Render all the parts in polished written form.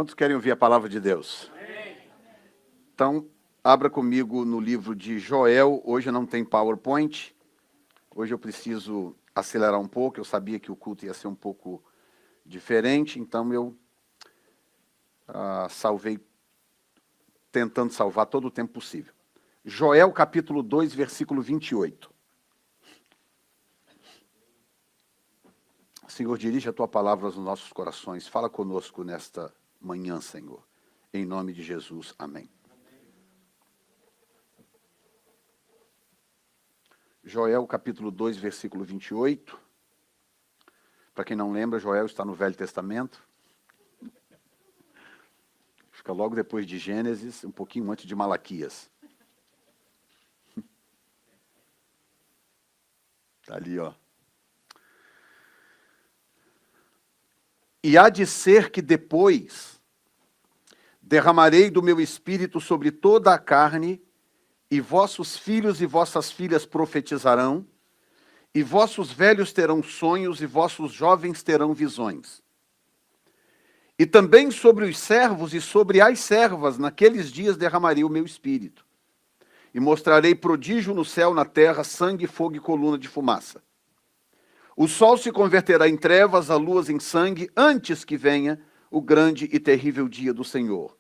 Quantos querem ouvir a palavra de Deus? Então, abra comigo no livro de Joel. Hoje não tem PowerPoint. Hoje eu preciso acelerar um pouco. Eu sabia que o culto ia ser um pouco diferente, então eu salvei, tentando salvar todo o tempo possível. Joel, capítulo 2, versículo 28. Senhor, dirige a Tua palavra aos nossos corações. Fala conosco nesta manhã, Senhor. Em nome de Jesus. Amém. Joel, capítulo 2, versículo 28. Para quem não lembra, Joel está no Velho Testamento. Fica logo depois de Gênesis, um pouquinho antes de Malaquias. Está ali, ó. E há de ser que depois derramarei do meu espírito sobre toda a carne, e vossos filhos e vossas filhas profetizarão, e vossos velhos terão sonhos, e vossos jovens terão visões. E também sobre os servos e sobre as servas, naqueles dias derramarei o meu espírito. E mostrarei prodígio no céu, na terra, sangue, fogo e coluna de fumaça. O sol se converterá em trevas, a lua em sangue, antes que venha o grande e terrível dia do Senhor.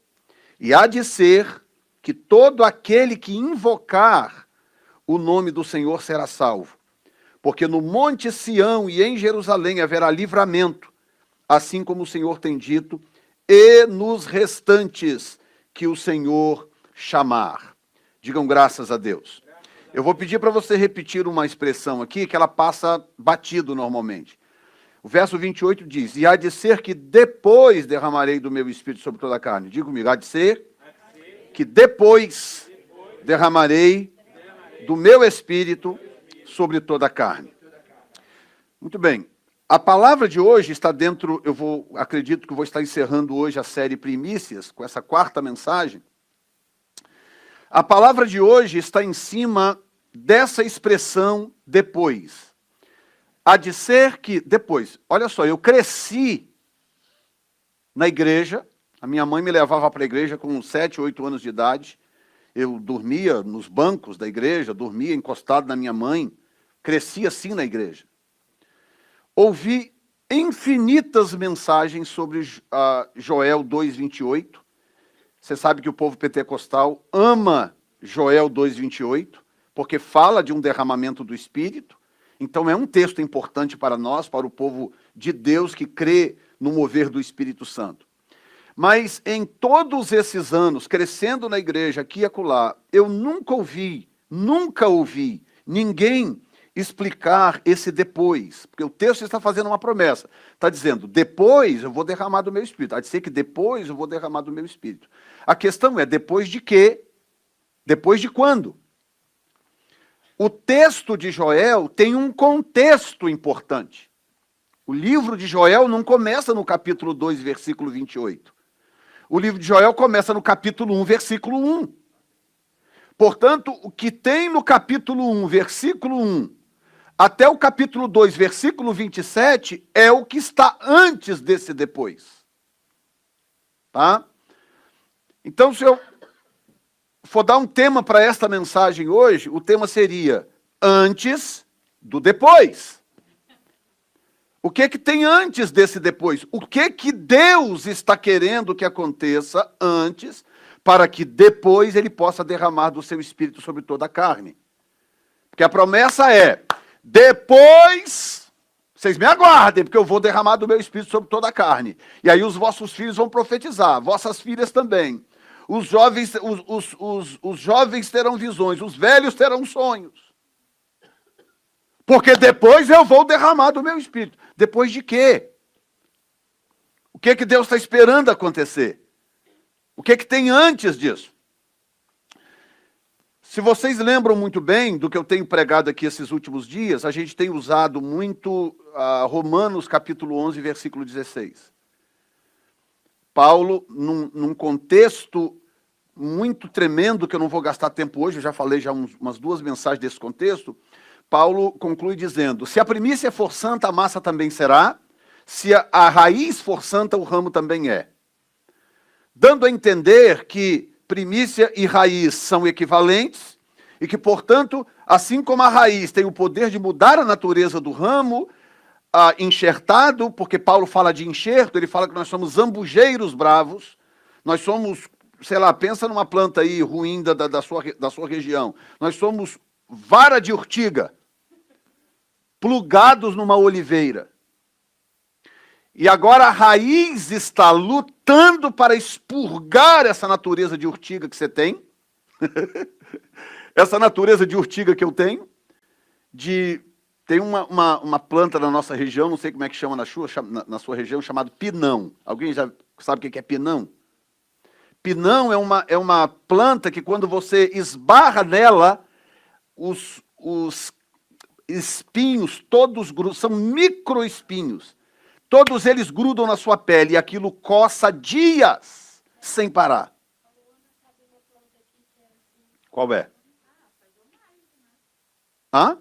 E há de ser que todo aquele que invocar o nome do Senhor será salvo. Porque no monte Sião e em Jerusalém haverá livramento, assim como o Senhor tem dito, e nos restantes que o Senhor chamar. Digam graças a Deus. Eu vou pedir para você repetir uma expressão aqui, que ela passa batido normalmente. O verso 28 diz, e há de ser que depois derramarei do meu espírito sobre toda a carne. Diga comigo, há de ser que depois derramarei do meu espírito sobre toda a carne. Muito bem. A palavra de hoje está dentro, acredito que vou estar encerrando hoje a série Primícias, com essa quarta mensagem. A palavra de hoje está em cima dessa expressão depois. Há de ser que depois. Olha só, eu cresci na igreja, a minha mãe me levava para a igreja com 7, 8 anos de idade. Eu dormia nos bancos da igreja, dormia encostado na minha mãe, cresci assim na igreja. Ouvi infinitas mensagens sobre Joel 2:28. Você sabe que o povo pentecostal ama Joel 2:28, porque fala de um derramamento do Espírito. Então é um texto importante para nós, para o povo de Deus que crê no mover do Espírito Santo. Mas em todos esses anos, crescendo na igreja, aqui e acolá, eu nunca ouvi ninguém explicar esse depois. Porque o texto está fazendo uma promessa. Está dizendo, depois eu vou derramar do meu Espírito. Há de ser que depois eu vou derramar do meu Espírito. A questão é, depois de quê? Depois de quando? O texto de Joel tem um contexto importante. O livro de Joel não começa no capítulo 2, versículo 28. O livro de Joel começa no capítulo 1, versículo 1. Portanto, o que tem no capítulo 1, versículo 1, até o capítulo 2, versículo 27, é o que está antes desse depois. Tá? Então, se eu for dar um tema para esta mensagem hoje, o tema seria antes do depois. O que tem antes desse depois? O que Deus está querendo que aconteça antes, para que depois ele possa derramar do seu Espírito sobre toda a carne? Porque a promessa é, depois, vocês me aguardem, porque eu vou derramar do meu Espírito sobre toda a carne. E aí os vossos filhos vão profetizar, vossas filhas também. Os jovens terão visões, os velhos terão sonhos. Porque depois eu vou derramar do meu Espírito. Depois de quê? O que Deus está esperando acontecer? O que tem antes disso? Se vocês lembram muito bem do que eu tenho pregado aqui esses últimos dias, a gente tem usado muito Romanos capítulo 11, versículo 16. Paulo, num contexto muito tremendo, que eu não vou gastar tempo hoje, eu já falei umas 2 mensagens desse contexto, Paulo conclui dizendo, se a primícia for santa, a massa também será, se a raiz for santa, o ramo também é. dando a entender que primícia e raiz são equivalentes e que, portanto, assim como a raiz tem o poder de mudar a natureza do ramo enxertado, porque Paulo fala de enxerto, ele fala que nós somos zambujeiros bravos, nós somos, sei lá, pensa numa planta aí ruim da sua região, nós somos vara de urtiga, plugados numa oliveira. E agora a raiz está lutando para expurgar essa natureza de urtiga que você tem, essa natureza de urtiga que eu tenho, tem uma planta na nossa região, não sei como é que chama na sua região, chamado pinão. Alguém já sabe o que é pinão? Pinão é uma planta que quando você esbarra nela, os espinhos todos são microespinhos. Todos eles grudam na sua pele e aquilo coça dias sem parar. Qual é? Hã?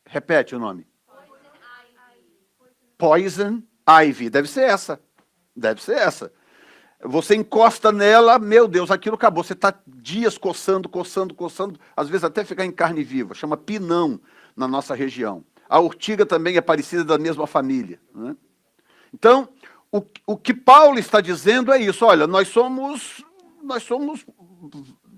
Repete o nome. Poison Ivy. Deve ser essa. Deve ser essa. Você encosta nela, meu Deus, aquilo acabou. Você está dias coçando, às vezes até ficar em carne viva. Chama pinão na nossa região. A urtiga também é parecida, da mesma família, né? Então, o que Paulo está dizendo é isso. Olha, nós somos,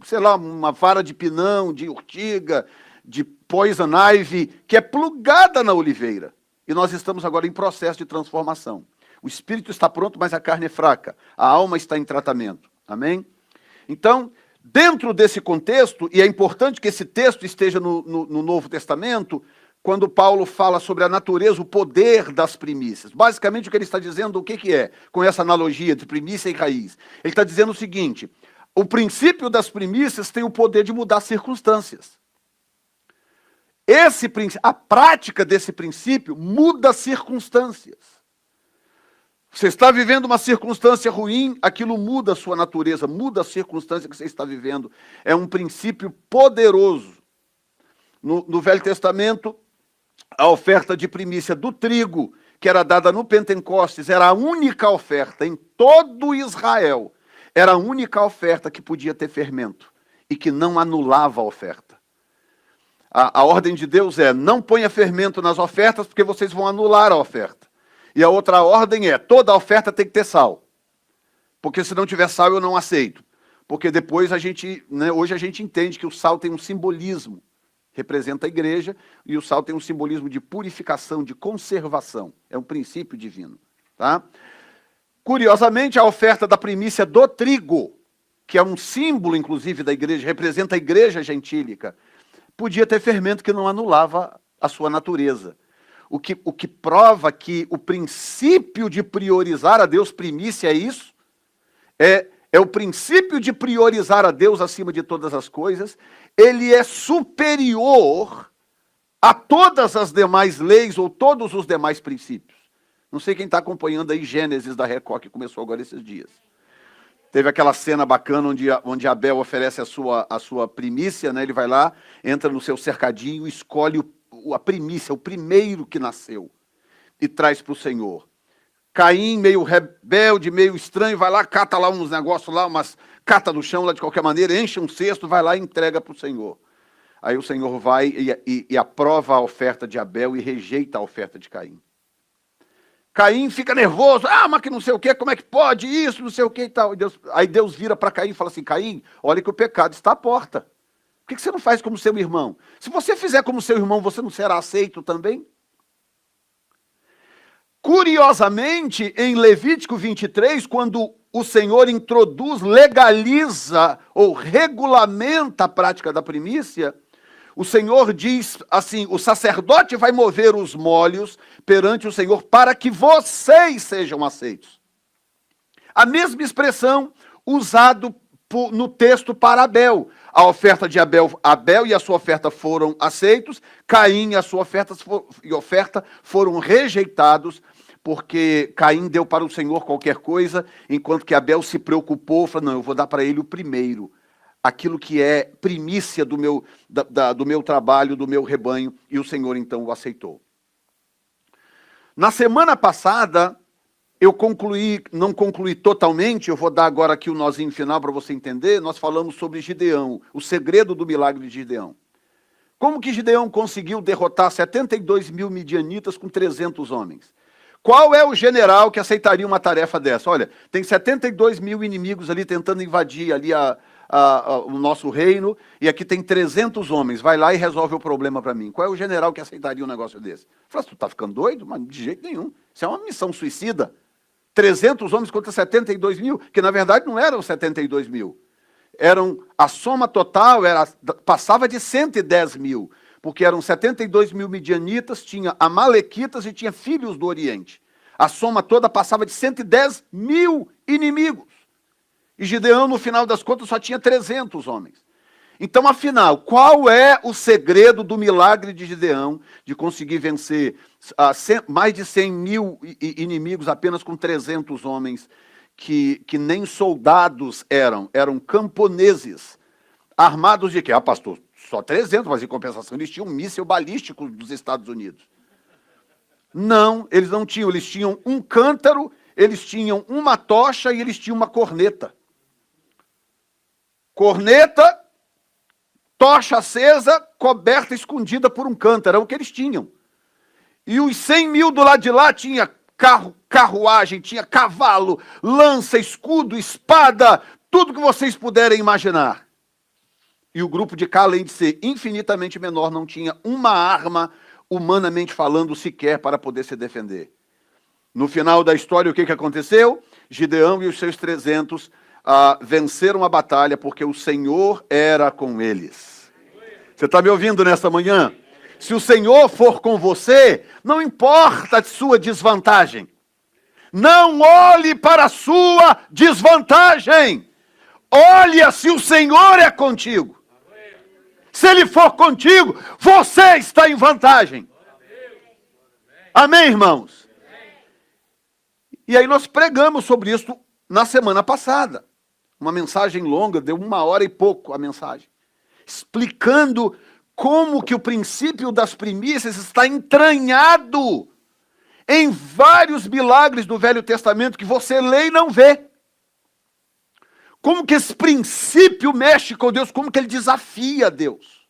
sei lá, uma vara de pinão, de urtiga, de poison ivy, que é plugada na oliveira. E nós estamos agora em processo de transformação. O espírito está pronto, mas a carne é fraca. A alma está em tratamento. Amém? Então, dentro desse contexto, e é importante que esse texto esteja no Novo Testamento, quando Paulo fala sobre a natureza, o poder das primícias. Basicamente, o que ele está dizendo, o que é? Com essa analogia de primícia e raiz. Ele está dizendo o seguinte: o princípio das primícias tem o poder de mudar circunstâncias. A prática desse princípio muda circunstâncias. Você está vivendo uma circunstância ruim, aquilo muda a sua natureza, muda a circunstância que você está vivendo. É um princípio poderoso. No Velho Testamento, a oferta de primícia do trigo, que era dada no Pentecostes, era a única oferta em todo Israel. Era a única oferta que podia ter fermento e que não anulava a oferta. A ordem de Deus é: não ponha fermento nas ofertas porque vocês vão anular a oferta. E a outra ordem é: toda oferta tem que ter sal. Porque se não tiver sal eu não aceito. Porque depois hoje a gente entende que o sal tem um simbolismo. Representa a igreja, e o sal tem um simbolismo de purificação, de conservação. É um princípio divino. Tá? Curiosamente, a oferta da primícia do trigo, que é um símbolo, inclusive, da igreja, representa a igreja gentílica, podia ter fermento que não anulava a sua natureza. O que prova que o princípio de priorizar a Deus, primícia, é isso? É o princípio de priorizar a Deus acima de todas as coisas. Ele é superior a todas as demais leis ou todos os demais princípios. Não sei quem está acompanhando aí Gênesis da Record, que começou agora esses dias. Teve aquela cena bacana onde Abel oferece a sua primícia, né? Ele vai lá, entra no seu cercadinho, escolhe a primícia, o primeiro que nasceu, e traz para o Senhor. Caim, meio rebelde, meio estranho, vai lá, cata lá uns negócios lá, cata no chão lá de qualquer maneira, enche um cesto, vai lá e entrega para o Senhor. Aí o Senhor vai e aprova a oferta de Abel e rejeita a oferta de Caim. Caim fica nervoso, mas que não sei o que, como é que pode isso, não sei o que e tal. Aí Deus vira para Caim e fala assim: Caim, olha que o pecado está à porta. Por que você não faz como seu irmão? Se você fizer como seu irmão, você não será aceito também? Curiosamente, em Levítico 23, quando o Senhor introduz, legaliza ou regulamenta a prática da primícia, o Senhor diz assim: o sacerdote vai mover os molhos perante o Senhor para que vocês sejam aceitos. A mesma expressão usado no texto para Abel. A oferta de Abel e a sua oferta foram aceitos, Caim e a sua oferta foram rejeitados, porque Caim deu para o Senhor qualquer coisa, enquanto que Abel se preocupou, falou: não, eu vou dar para ele o primeiro, aquilo que é primícia do meu trabalho, do meu rebanho, e o Senhor então o aceitou. Na semana passada, não concluí totalmente, eu vou dar agora aqui o nozinho final para você entender. Nós falamos sobre Gideão, o segredo do milagre de Gideão. Como que Gideão conseguiu derrotar 72 mil midianitas com 300 homens? Qual é o general que aceitaria uma tarefa dessa? Olha, tem 72 mil inimigos ali tentando invadir ali o nosso reino, e aqui tem 300 homens, vai lá e resolve o problema para mim. Qual é o general que aceitaria um negócio desse? Fala, tu tá ficando doido? Mas de jeito nenhum. Isso é uma missão suicida. 300 homens contra 72 mil, que na verdade não eram 72 mil. A soma total passava de 110 mil, porque eram 72 mil midianitas, tinha amalequitas e tinha filhos do Oriente. A soma toda passava de 110 mil inimigos. E Gideão, no final das contas, só tinha 300 homens. Então, afinal, qual é o segredo do milagre de Gideão de conseguir vencer mais de 100 mil inimigos apenas com 300 homens, que nem soldados eram camponeses, armados de quê? Ah, pastor, só 300, mas em compensação eles tinham um míssil balístico dos Estados Unidos. Não, eles não tinham, eles tinham um cântaro, eles tinham uma tocha e eles tinham uma corneta. Corneta, tocha acesa, coberta, escondida por um cântaro, era o que eles tinham. E os 100 mil do lado de lá tinha carruagem, tinha cavalo, lança, escudo, espada, tudo que vocês puderem imaginar. E o grupo de cá, além de ser infinitamente menor, não tinha uma arma, humanamente falando, sequer para poder se defender. No final da história, o que aconteceu? Gideão e os seus 300 venceram a batalha porque o Senhor era com eles. Você está me ouvindo nesta manhã? Se o Senhor for com você, não importa a sua desvantagem. Não olhe para a sua desvantagem. Olhe se o Senhor é contigo. Se Ele for contigo, você está em vantagem. Amém, irmãos? E aí nós pregamos sobre isso na semana passada. Uma mensagem longa, deu 1h e pouco a mensagem. Explicando como que o princípio das primícias está entranhado em vários milagres do Velho Testamento que você lê e não vê. Como que esse princípio mexe com Deus, como que ele desafia Deus.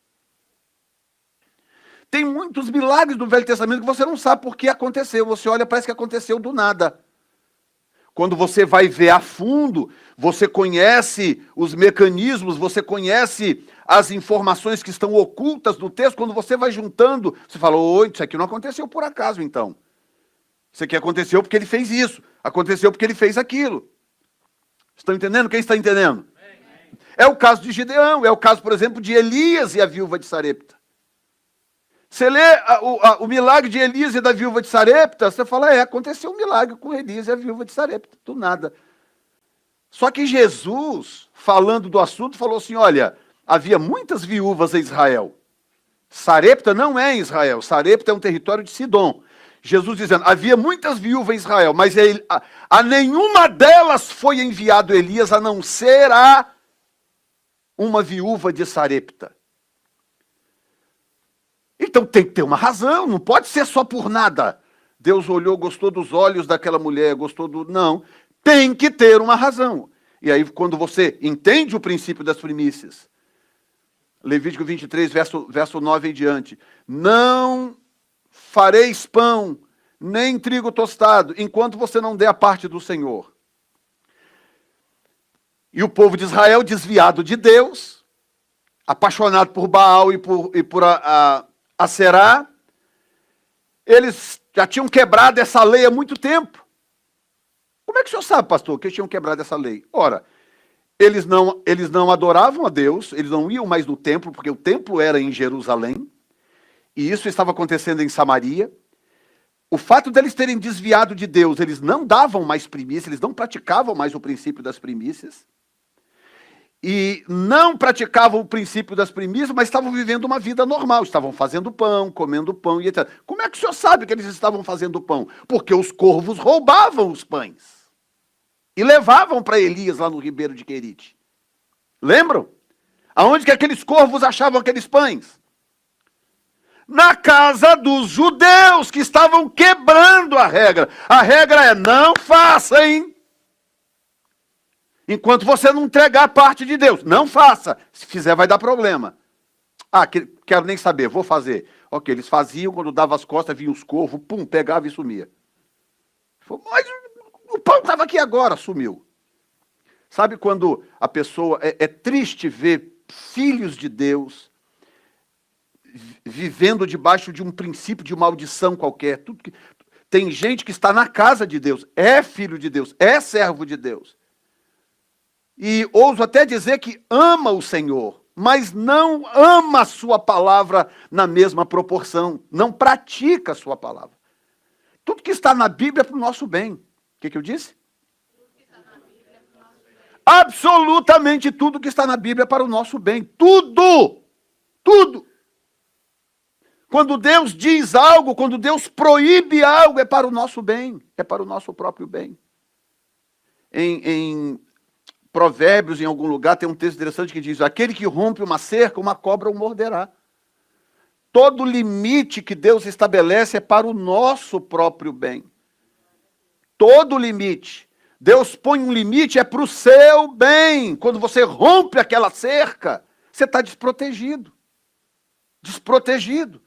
Tem muitos milagres do Velho Testamento que você não sabe por que aconteceu. Você olha, parece que aconteceu do nada. Quando você vai ver a fundo, você conhece os mecanismos, você conhece as informações que estão ocultas no texto. Quando você vai juntando, você fala, oi, isso aqui não aconteceu por acaso, então. Isso aqui aconteceu porque ele fez isso, aconteceu porque ele fez aquilo. Estão entendendo? Quem está entendendo? É o caso de Gideão, é o caso, por exemplo, de Elias e a viúva de Sarepta. Você lê o milagre de Elias e da viúva de Sarepta, você fala, aconteceu um milagre com Elias e a viúva de Sarepta, do nada. Só que Jesus, falando do assunto, falou assim, olha, havia muitas viúvas em Israel. Sarepta não é em Israel, Sarepta é um território de Sidom. Jesus dizendo, havia muitas viúvas em Israel, mas a nenhuma delas foi enviado Elias, a não ser a uma viúva de Sarepta. Então tem que ter uma razão, não pode ser só por nada. Deus olhou, gostou dos olhos daquela mulher, gostou do... Não, tem que ter uma razão. E aí quando você entende o princípio das primícias, Levítico 23, verso 9 em diante, não fareis pão, nem trigo tostado, enquanto você não der a parte do Senhor. E o povo de Israel, desviado de Deus, apaixonado por Baal e por Aserá, eles já tinham quebrado essa lei há muito tempo. Como é que o senhor sabe, pastor, que eles tinham quebrado essa lei? Ora, eles não adoravam a Deus, eles não iam mais no templo, porque o templo era em Jerusalém, e isso estava acontecendo em Samaria. O fato deles terem desviado de Deus, eles não davam mais primícias, eles não praticavam mais o princípio das primícias, e não praticavam o princípio das primícias, mas estavam vivendo uma vida normal, estavam fazendo pão, comendo pão e etc. Como é que o senhor sabe que eles estavam fazendo pão? Porque os corvos roubavam os pães e levavam para Elias lá no ribeiro de Querite. Lembram? Aonde que aqueles corvos achavam aqueles pães? na casa dos judeus, que estavam quebrando a regra. A regra é: não faça, hein? Enquanto você não entregar a parte de Deus. Não faça. Se fizer, vai dar problema. Ah, quero nem saber, vou fazer. Ok, eles faziam, quando dava as costas, vinha os corvos, pum, pegava e sumia. Mas o pão estava aqui agora, sumiu. Sabe quando a pessoa... É triste ver filhos de Deus vivendo debaixo de um princípio de maldição qualquer. Tem gente que está na casa de Deus, é filho de Deus, é servo de Deus. E ouso até dizer que ama o Senhor, mas não ama a sua palavra na mesma proporção, não pratica a sua palavra. Tudo que está na Bíblia é para o nosso bem. O que eu disse? Absolutamente tudo que está na Bíblia é para o nosso bem. Tudo! Tudo! Quando Deus diz algo, quando Deus proíbe algo, é para o nosso bem, é para o nosso próprio bem. Em Provérbios, em algum lugar, tem um texto interessante que diz: aquele que rompe uma cerca, uma cobra o morderá. Todo limite que Deus estabelece é para o nosso próprio bem. Todo limite. Deus põe um limite, é para o seu bem. Quando você rompe aquela cerca, você está desprotegido. Desprotegido.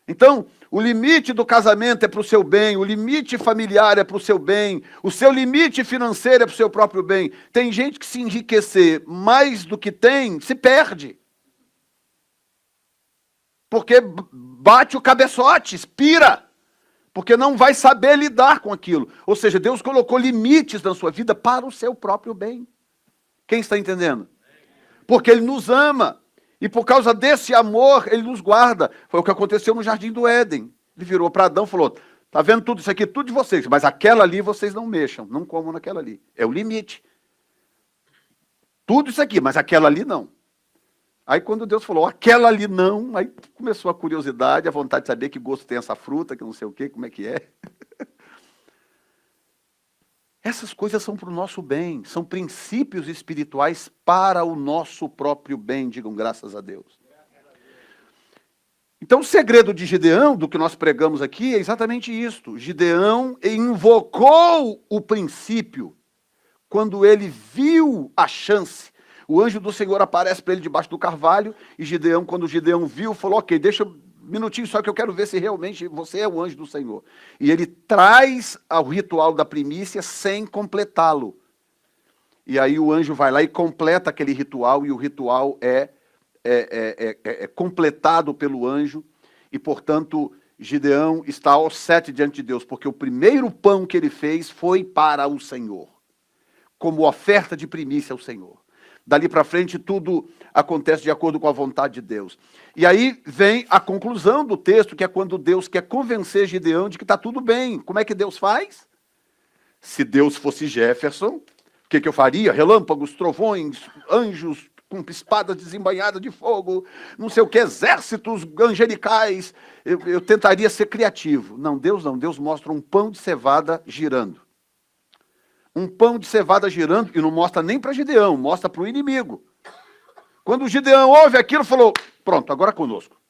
Então, o limite do casamento é para o seu bem, o limite familiar é para o seu bem, o seu limite financeiro é para o seu próprio bem. Tem gente que, se enriquecer mais do que tem, se perde. Porque bate o cabeçote, expira. Porque não vai saber lidar com aquilo. Ou seja, Deus colocou limites na sua vida para o seu próprio bem. Quem está entendendo? Porque Ele nos ama. E por causa desse amor, Ele nos guarda. Foi o que aconteceu no Jardim do Éden. Ele virou para Adão e falou: tá vendo tudo isso aqui? Tudo de vocês. Mas aquela ali vocês não mexam. Não comam naquela ali. É o limite. Tudo isso aqui, mas aquela ali não. Aí quando Deus falou, aquela ali não, aí começou a curiosidade, a vontade de saber que gosto tem essa fruta, que não sei o quê, como é que é. Essas coisas são para o nosso bem, são princípios espirituais para o nosso próprio bem, digam graças a Deus. Então o segredo de Gideão, do que nós pregamos aqui, é exatamente isto. Gideão invocou o princípio quando ele viu a chance. O anjo do Senhor aparece para ele debaixo do carvalho, e Gideão, quando Gideão viu, falou: ok, deixa um minutinho só que eu quero ver se realmente você é o anjo do Senhor. E ele traz o ritual da primícia sem completá-lo. E aí o anjo vai lá e completa aquele ritual, e o ritual é completado pelo anjo, e portanto Gideão está ao sete diante de Deus, porque o primeiro pão que ele fez foi para o Senhor, como oferta de primícia ao Senhor. Dali para frente, tudo acontece de acordo com a vontade de Deus. E aí vem a conclusão do texto, que é quando Deus quer convencer Gideão de que está tudo bem. Como é que Deus faz? Se Deus fosse Jefferson, o que eu faria? Relâmpagos, trovões, anjos com espadas desembainhadas de fogo, não sei o que, exércitos angelicais. Eu tentaria ser criativo. Não, Deus mostra um pão de cevada girando. Um pão de cevada girando, e não mostra nem para Gideão, mostra para o inimigo. Quando o Gideão ouve aquilo, falou: pronto, agora conosco.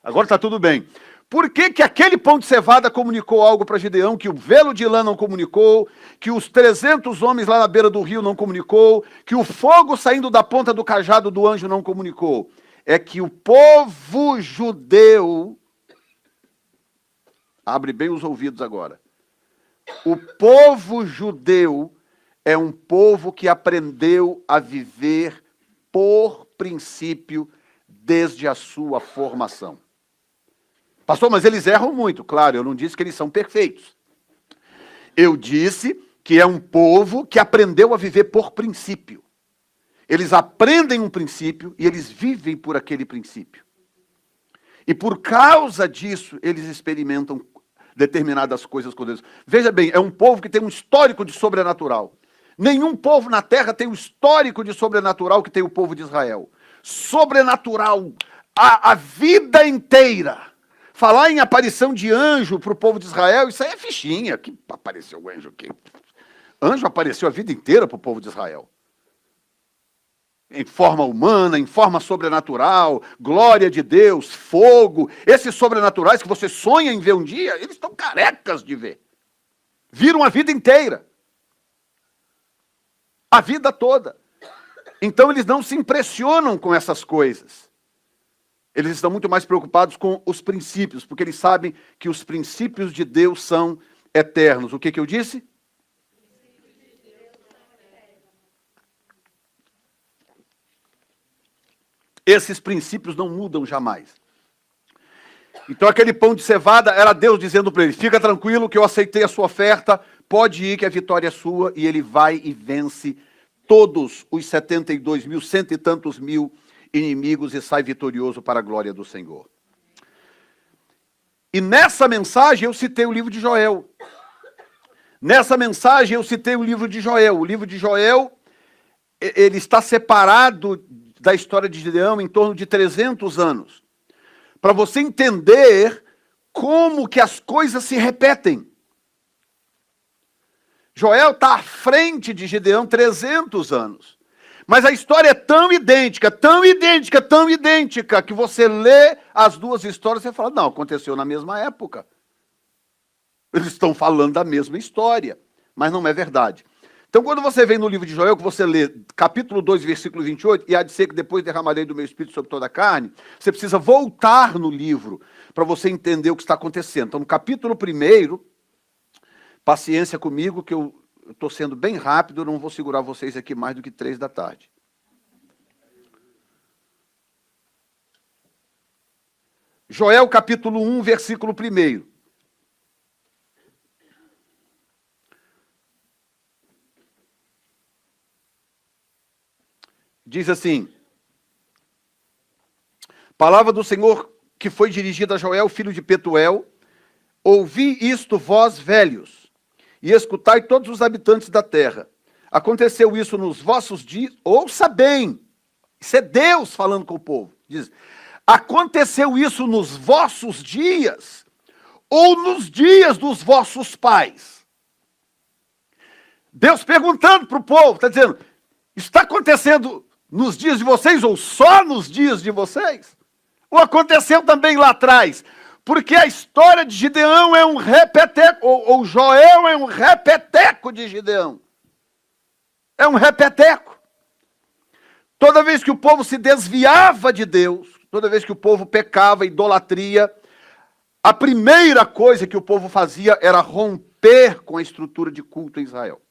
Agora está tudo bem. Por que que aquele pão de cevada comunicou algo para Gideão, que o velo de lã não comunicou, que os 300 homens lá na beira do rio não comunicou, que o fogo saindo da ponta do cajado do anjo não comunicou? É que o povo judeu... Abre bem os ouvidos agora. O povo judeu é um povo que aprendeu a viver por princípio desde a sua formação. Pastor, mas eles erram muito. Claro, eu não disse que eles são perfeitos. Eu disse que é um povo que aprendeu a viver por princípio. Eles aprendem um princípio e eles vivem por aquele princípio. E por causa disso, eles experimentam determinadas coisas com Deus. Veja bem, é um povo que tem um histórico de sobrenatural. Nenhum povo na terra tem o histórico de sobrenatural que tem o povo de Israel. Sobrenatural, a vida inteira. Falar em aparição de anjo para o povo de Israel, isso aí é fichinha. Que apareceu o anjo aqui? Anjo apareceu a vida inteira para o povo de Israel. em forma humana, em forma sobrenatural, glória de Deus, fogo. Esses sobrenaturais que você sonha em ver um dia, eles estão carecas de ver. Viram a vida inteira. A vida toda. Então eles não se impressionam com essas coisas. Eles estão muito mais preocupados com os princípios, porque eles sabem que os princípios de Deus são eternos. O que eu disse? Esses princípios não mudam jamais. Então aquele pão de cevada era Deus dizendo para ele, fica tranquilo que eu aceitei a sua oferta, pode ir que a vitória é sua, e ele vai e vence todos os 72 mil, cento e tantos mil inimigos e sai vitorioso para a glória do Senhor. E nessa mensagem eu citei o livro de Joel. Nessa mensagem eu citei o livro de Joel. O livro de Joel, ele está separado da história de Gideão em torno de 300 anos. Para você entender como que as coisas se repetem. Joel está à frente de Gideão 300 anos. Mas a história é tão idêntica, tão idêntica, tão idêntica, que você lê as duas histórias e fala, não, aconteceu na mesma época. Eles estão falando da mesma história, mas não é verdade. Então, quando você vem no livro de Joel, que você lê capítulo 2, versículo 28, e há de ser que depois derramarei do meu espírito sobre toda a carne, você precisa voltar no livro para você entender o que está acontecendo. Então, no capítulo 1, paciência comigo, que eu estou sendo bem rápido, eu não vou segurar vocês aqui mais do que 3 da tarde. Joel, capítulo 1, versículo 1. Diz assim, palavra do Senhor que foi dirigida a Joel, filho de Petuel, ouvi isto vós velhos, e escutai todos os habitantes da terra. Aconteceu isso nos vossos dias, ouça bem, isso é Deus falando com o povo, diz, aconteceu isso nos vossos dias, ou nos dias dos vossos pais. Deus perguntando para o povo, está dizendo, está acontecendo nos dias de vocês, ou só nos dias de vocês? Ou aconteceu também lá atrás? Porque a história de Gideão é um repeteco, ou Joel é um repeteco de Gideão. É um repeteco. Toda vez que o povo se desviava de Deus, toda vez que o povo pecava, idolatria, a primeira coisa que o povo fazia era romper com a estrutura de culto em Israel.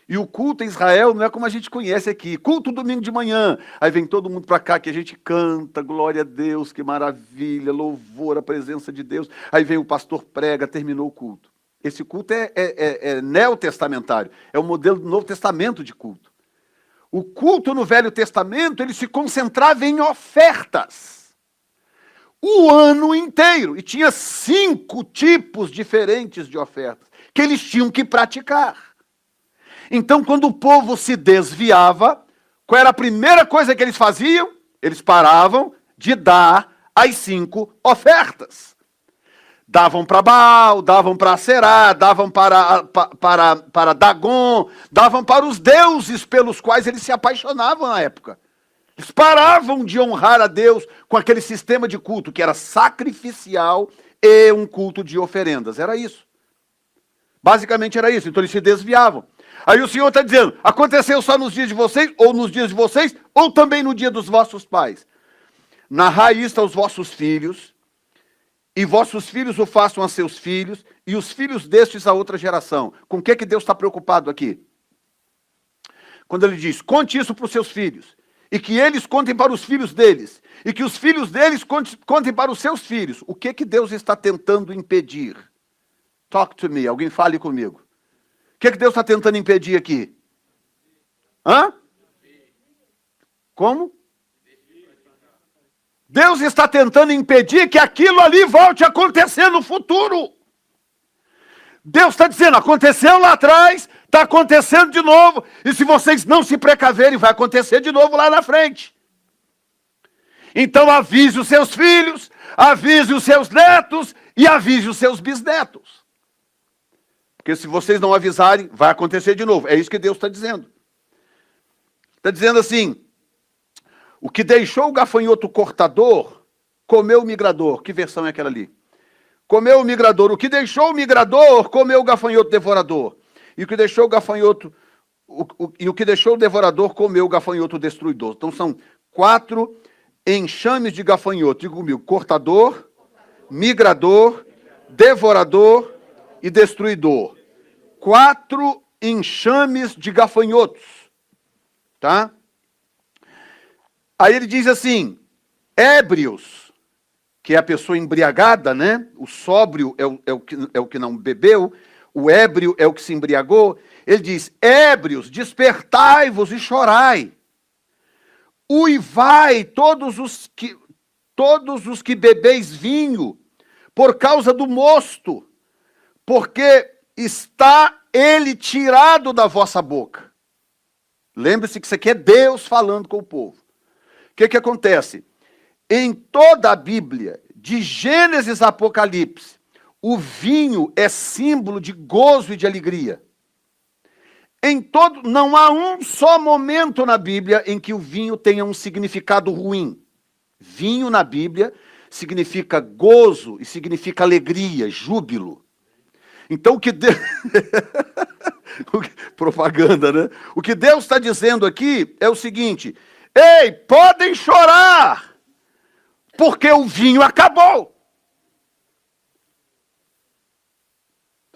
E o culto em Israel não é como a gente conhece aqui. Culto domingo de manhã. Aí vem todo mundo para cá que a gente canta, glória a Deus, que maravilha, louvor à presença de Deus. Aí vem o pastor prega, terminou o culto. Esse culto é neotestamentário. É o modelo do Novo Testamento de culto. O culto no Velho Testamento, ele se concentrava em ofertas. O ano inteiro. E tinha 5 tipos diferentes de ofertas que eles tinham que praticar. Então, quando o povo se desviava, qual era a primeira coisa que eles faziam? Eles paravam de dar as 5 ofertas. Davam para Baal, davam para Aserá, davam para Dagon, davam para os deuses pelos quais eles se apaixonavam na época. Eles paravam de honrar a Deus com aquele sistema de culto que era sacrificial e um culto de oferendas. Era isso. Basicamente era isso. Então eles se desviavam. Aí o Senhor está dizendo, aconteceu só nos dias de vocês, ou também no dia dos vossos pais. Narrai isto aos vossos filhos, e vossos filhos o façam a seus filhos, e os filhos destes a outra geração. Com o que Deus está preocupado aqui? Quando ele diz, conte isso para os seus filhos, e que eles contem para os filhos deles, e que os filhos deles contem para os seus filhos. O que Deus está tentando impedir? Talk to me, alguém fale comigo. O que Deus está tentando impedir aqui? Hã? Como? Deus está tentando impedir que aquilo ali volte a acontecer no futuro. Deus está dizendo, aconteceu lá atrás, está acontecendo de novo, e se vocês não se precaverem, vai acontecer de novo lá na frente. Então avise os seus filhos, avise os seus netos e avise os seus bisnetos. Porque se vocês não avisarem, vai acontecer de novo. É isso que Deus está dizendo. Está dizendo assim, o que deixou o gafanhoto cortador, comeu o migrador. Que versão é aquela ali? Comeu o migrador. O que deixou o migrador, comeu o gafanhoto devorador. E o que deixou o gafanhoto, e o que deixou o devorador, comeu o gafanhoto destruidor. Então são 4 enxames de gafanhoto. Digo comigo, cortador, migrador, devorador e destruidor. 4 enxames de gafanhotos. Tá? Aí ele diz assim, ébrios, que é a pessoa embriagada, né? O sóbrio é o que não bebeu, o ébrio é o que se embriagou. Ele diz, ébrios, despertai-vos e chorai. Uivai todos os que bebeis vinho, por causa do mosto, porque está ele tirado da vossa boca. Lembre-se que isso aqui é Deus falando com o povo. O que acontece? Em toda a Bíblia, de Gênesis a Apocalipse, o vinho é símbolo de gozo e de alegria. Não há um só momento na Bíblia em que o vinho tenha um significado ruim. Vinho na Bíblia significa gozo e significa alegria, júbilo. Então o que Deus... propaganda, né? O que Deus está dizendo aqui é o seguinte, ei, podem chorar, porque o vinho acabou.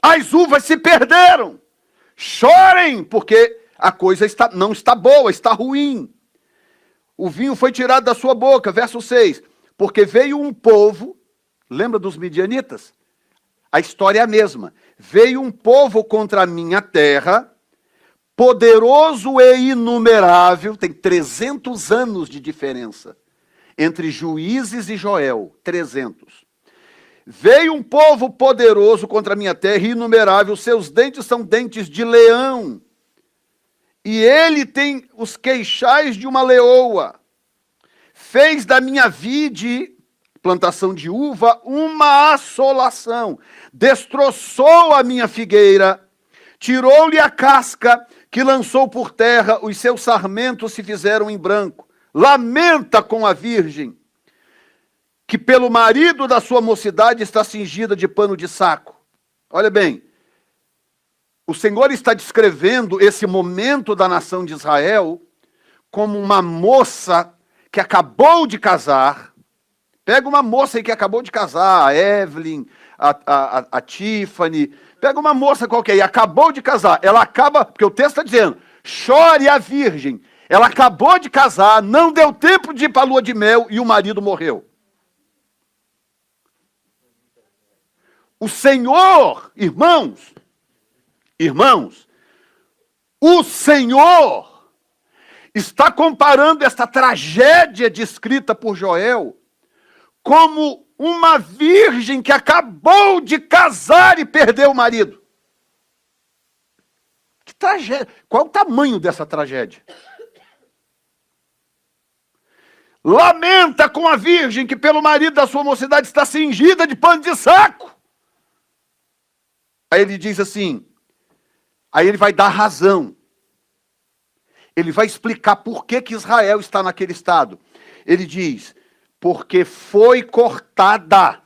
As uvas se perderam. Chorem, porque a coisa não está boa, está ruim. O vinho foi tirado da sua boca, verso 6. Porque veio um povo, lembra dos midianitas? A história é a mesma. Veio um povo contra a minha terra, poderoso e inumerável, tem 300 anos de diferença entre Juízes e Joel, 300. Veio um povo poderoso contra a minha terra, inumerável, seus dentes são dentes de leão, e ele tem os queixais de uma leoa. Fez da minha vide, plantação de uva, uma assolação. Destroçou a minha figueira, tirou-lhe a casca, que lançou por terra, os seus sarmentos se fizeram em branco. Lamenta com a virgem, que pelo marido da sua mocidade está cingida de pano de saco. Olha bem, o Senhor está descrevendo esse momento da nação de Israel como uma moça que acabou de casar. Pega uma moça aí que acabou de casar, a Evelyn, a Tiffany, pega uma moça qualquer e acabou de casar. Ela acaba, porque o texto está dizendo, chore a virgem. Ela acabou de casar, não deu tempo de ir para a lua de mel e o marido morreu. O Senhor, irmãos, o Senhor está comparando esta tragédia descrita por Joel como uma virgem que acabou de casar e perdeu o marido. Que tragédia! Qual é o tamanho dessa tragédia? Lamenta com a virgem que pelo marido da sua mocidade está cingida de pano de saco. Aí ele diz assim, aí ele vai dar razão. Ele vai explicar por que Israel está naquele estado. Ele diz, porque foi cortada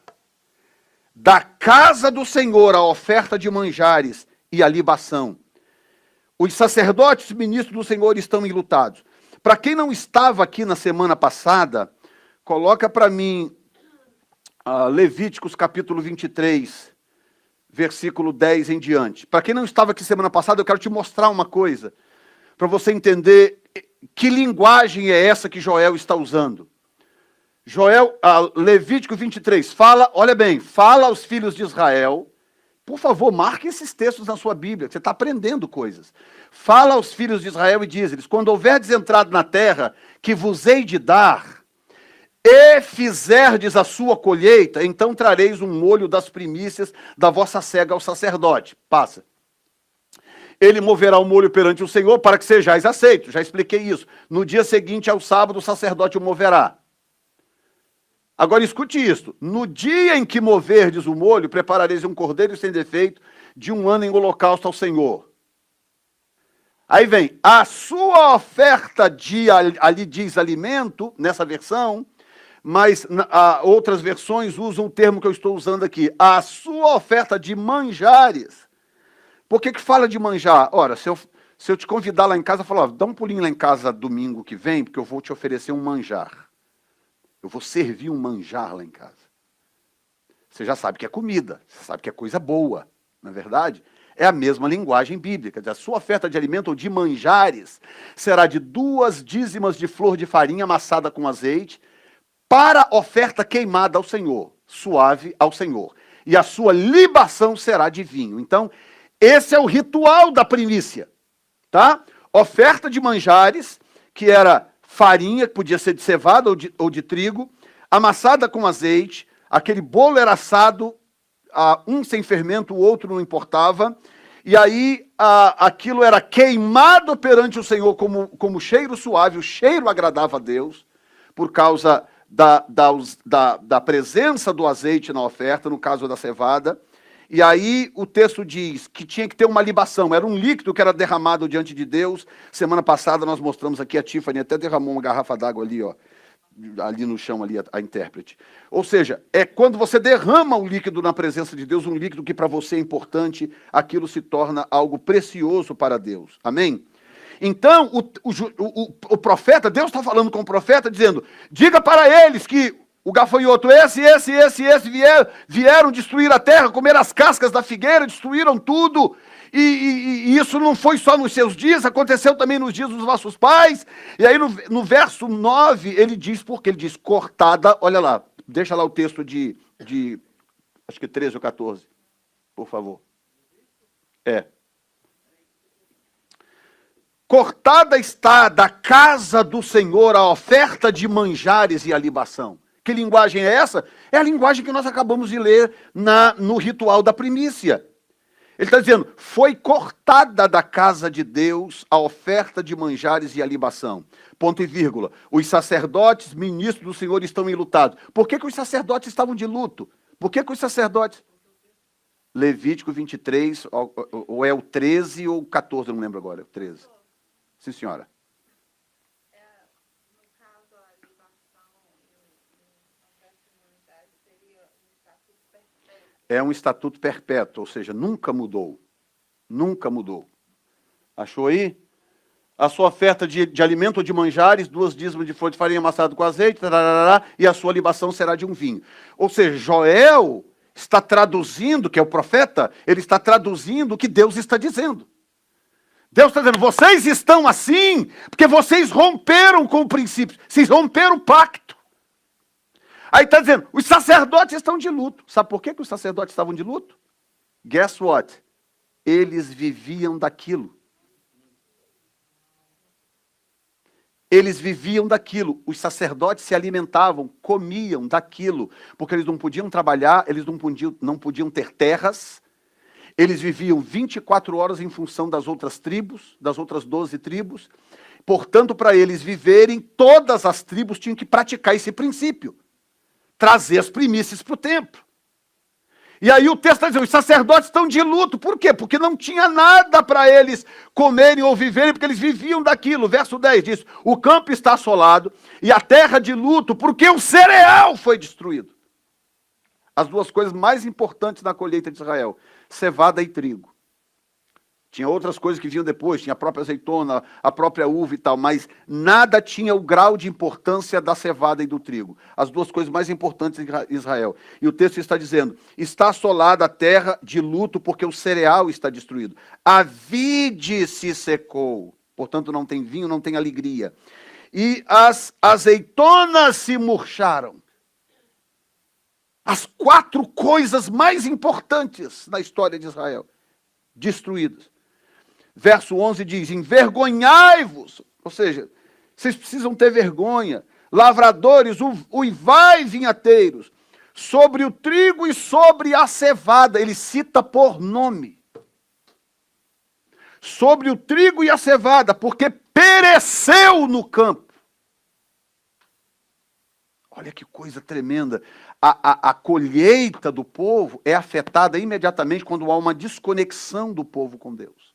da casa do Senhor a oferta de manjares e a libação. Os sacerdotes e ministros do Senhor estão enlutados. Para quem não estava aqui na semana passada, coloca para mim Levíticos capítulo 23, versículo 10 em diante. Para quem não estava aqui semana passada, eu quero te mostrar uma coisa, para você entender que linguagem é essa que Joel está usando. Levítico 23, fala, olha bem, fala aos filhos de Israel, por favor, marque esses textos na sua Bíblia, que você está aprendendo coisas. Fala aos filhos de Israel e diz-lhes, quando houverdes entrado na terra que vos hei de dar, e fizerdes a sua colheita, então trareis um molho das primícias da vossa cega ao sacerdote. Passa. Ele moverá o molho perante o Senhor para que sejais aceitos. Já expliquei isso. No dia seguinte ao sábado, o sacerdote o moverá. Agora escute isto. No dia em que moverdes o molho, preparareis um cordeiro sem defeito de 1 ano em holocausto ao Senhor. Aí vem, a sua oferta de, ali diz alimento, nessa versão, mas outras versões usam o termo que eu estou usando aqui, a sua oferta de manjares. Por que fala de manjar? Ora, se eu te convidar lá em casa, falar, dá um pulinho lá em casa domingo que vem, porque eu vou te oferecer um manjar. Eu vou servir um manjar lá em casa. Você já sabe que é comida, você sabe que é coisa boa, não é verdade? É a mesma linguagem bíblica. A sua oferta de alimento ou de manjares será de 2 dízimas de flor de farinha amassada com azeite, para oferta queimada ao Senhor, suave ao Senhor. E a sua libação será de vinho. Então, esse é o ritual da primícia, tá? Oferta de manjares, que era farinha, que podia ser de cevada ou de trigo, amassada com azeite, aquele bolo era assado, um sem fermento, o outro não importava, e aí aquilo era queimado perante o Senhor como cheiro suave, o cheiro agradava a Deus, por causa da presença do azeite na oferta, no caso da cevada. E aí o texto diz que tinha que ter uma libação, era um líquido que era derramado diante de Deus. Semana passada nós mostramos aqui, a Tiffany até derramou uma garrafa d'água ali, ó, ali no chão, ali a intérprete. Ou seja, é quando você derrama um líquido na presença de Deus, um líquido que para você é importante, aquilo se torna algo precioso para Deus. Amém? Então, o profeta, Deus está falando com o profeta, dizendo, diga para eles que o gafanhoto, esse vieram destruir a terra, comer as cascas da figueira, destruíram tudo, e isso não foi só nos seus dias, aconteceu também nos dias dos vossos pais. E aí no verso 9, ele diz, porque ele diz, cortada, olha lá, deixa lá o texto de acho que 13 ou 14, por favor. Cortada está da casa do Senhor a oferta de manjares e a libação. Que linguagem é essa? É a linguagem que nós acabamos de ler no ritual da primícia. Ele está dizendo, foi cortada da casa de Deus a oferta de manjares e a libação. Ponto e vírgula. Os sacerdotes, ministros do Senhor, estão enlutados. Por que os sacerdotes estavam de luto? Por que os sacerdotes... Levítico 23, ou é o 13 ou o 14, eu não lembro agora, é o 13. Sim, senhora. No caso, a libação e a oferta de manjares seria um estatuto perpétuo. É um estatuto perpétuo, ou seja, nunca mudou. Nunca mudou. Achou aí? A sua oferta de alimento ou de manjares, 2 dízimas de flor de farinha amassada com azeite, e a sua libação será de um vinho. Ou seja, Joel está traduzindo, que é o profeta, ele está traduzindo o que Deus está dizendo. Deus está dizendo, vocês estão assim, porque vocês romperam com o princípio, vocês romperam o pacto. Aí está dizendo, os sacerdotes estão de luto. Sabe por que os sacerdotes estavam de luto? Guess what? Eles viviam daquilo. Eles viviam daquilo. Os sacerdotes se alimentavam, comiam daquilo, porque eles não podiam trabalhar, eles não podiam ter terras. Eles viviam 24 horas em função das outras tribos, das outras 12 tribos. Portanto, para eles viverem, todas as tribos tinham que praticar esse princípio. Trazer as primícias para o templo. E aí o texto está dizendo, os sacerdotes estão de luto. Por quê? Porque não tinha nada para eles comerem ou viverem, porque eles viviam daquilo. Verso 10 diz, o campo está assolado e a terra de luto, porque o cereal foi destruído. As 2 coisas mais importantes na colheita de Israel, cevada e trigo. Tinha outras coisas que vinham depois, tinha a própria azeitona, a própria uva e tal, mas nada tinha o grau de importância da cevada e do trigo. As 2 coisas mais importantes em Israel. E o texto está dizendo, está assolada a terra de luto porque o cereal está destruído. A vide se secou, portanto não tem vinho, não tem alegria. E as azeitonas se murcharam. As 4 coisas mais importantes na história de Israel, destruídas. Verso 11 diz, envergonhai-vos, ou seja, vocês precisam ter vergonha, lavradores, uivai vinhateiros, sobre o trigo e sobre a cevada, ele cita por nome. Sobre o trigo e a cevada, porque pereceu no campo. Olha que coisa tremenda. A colheita do povo é afetada imediatamente quando há uma desconexão do povo com Deus.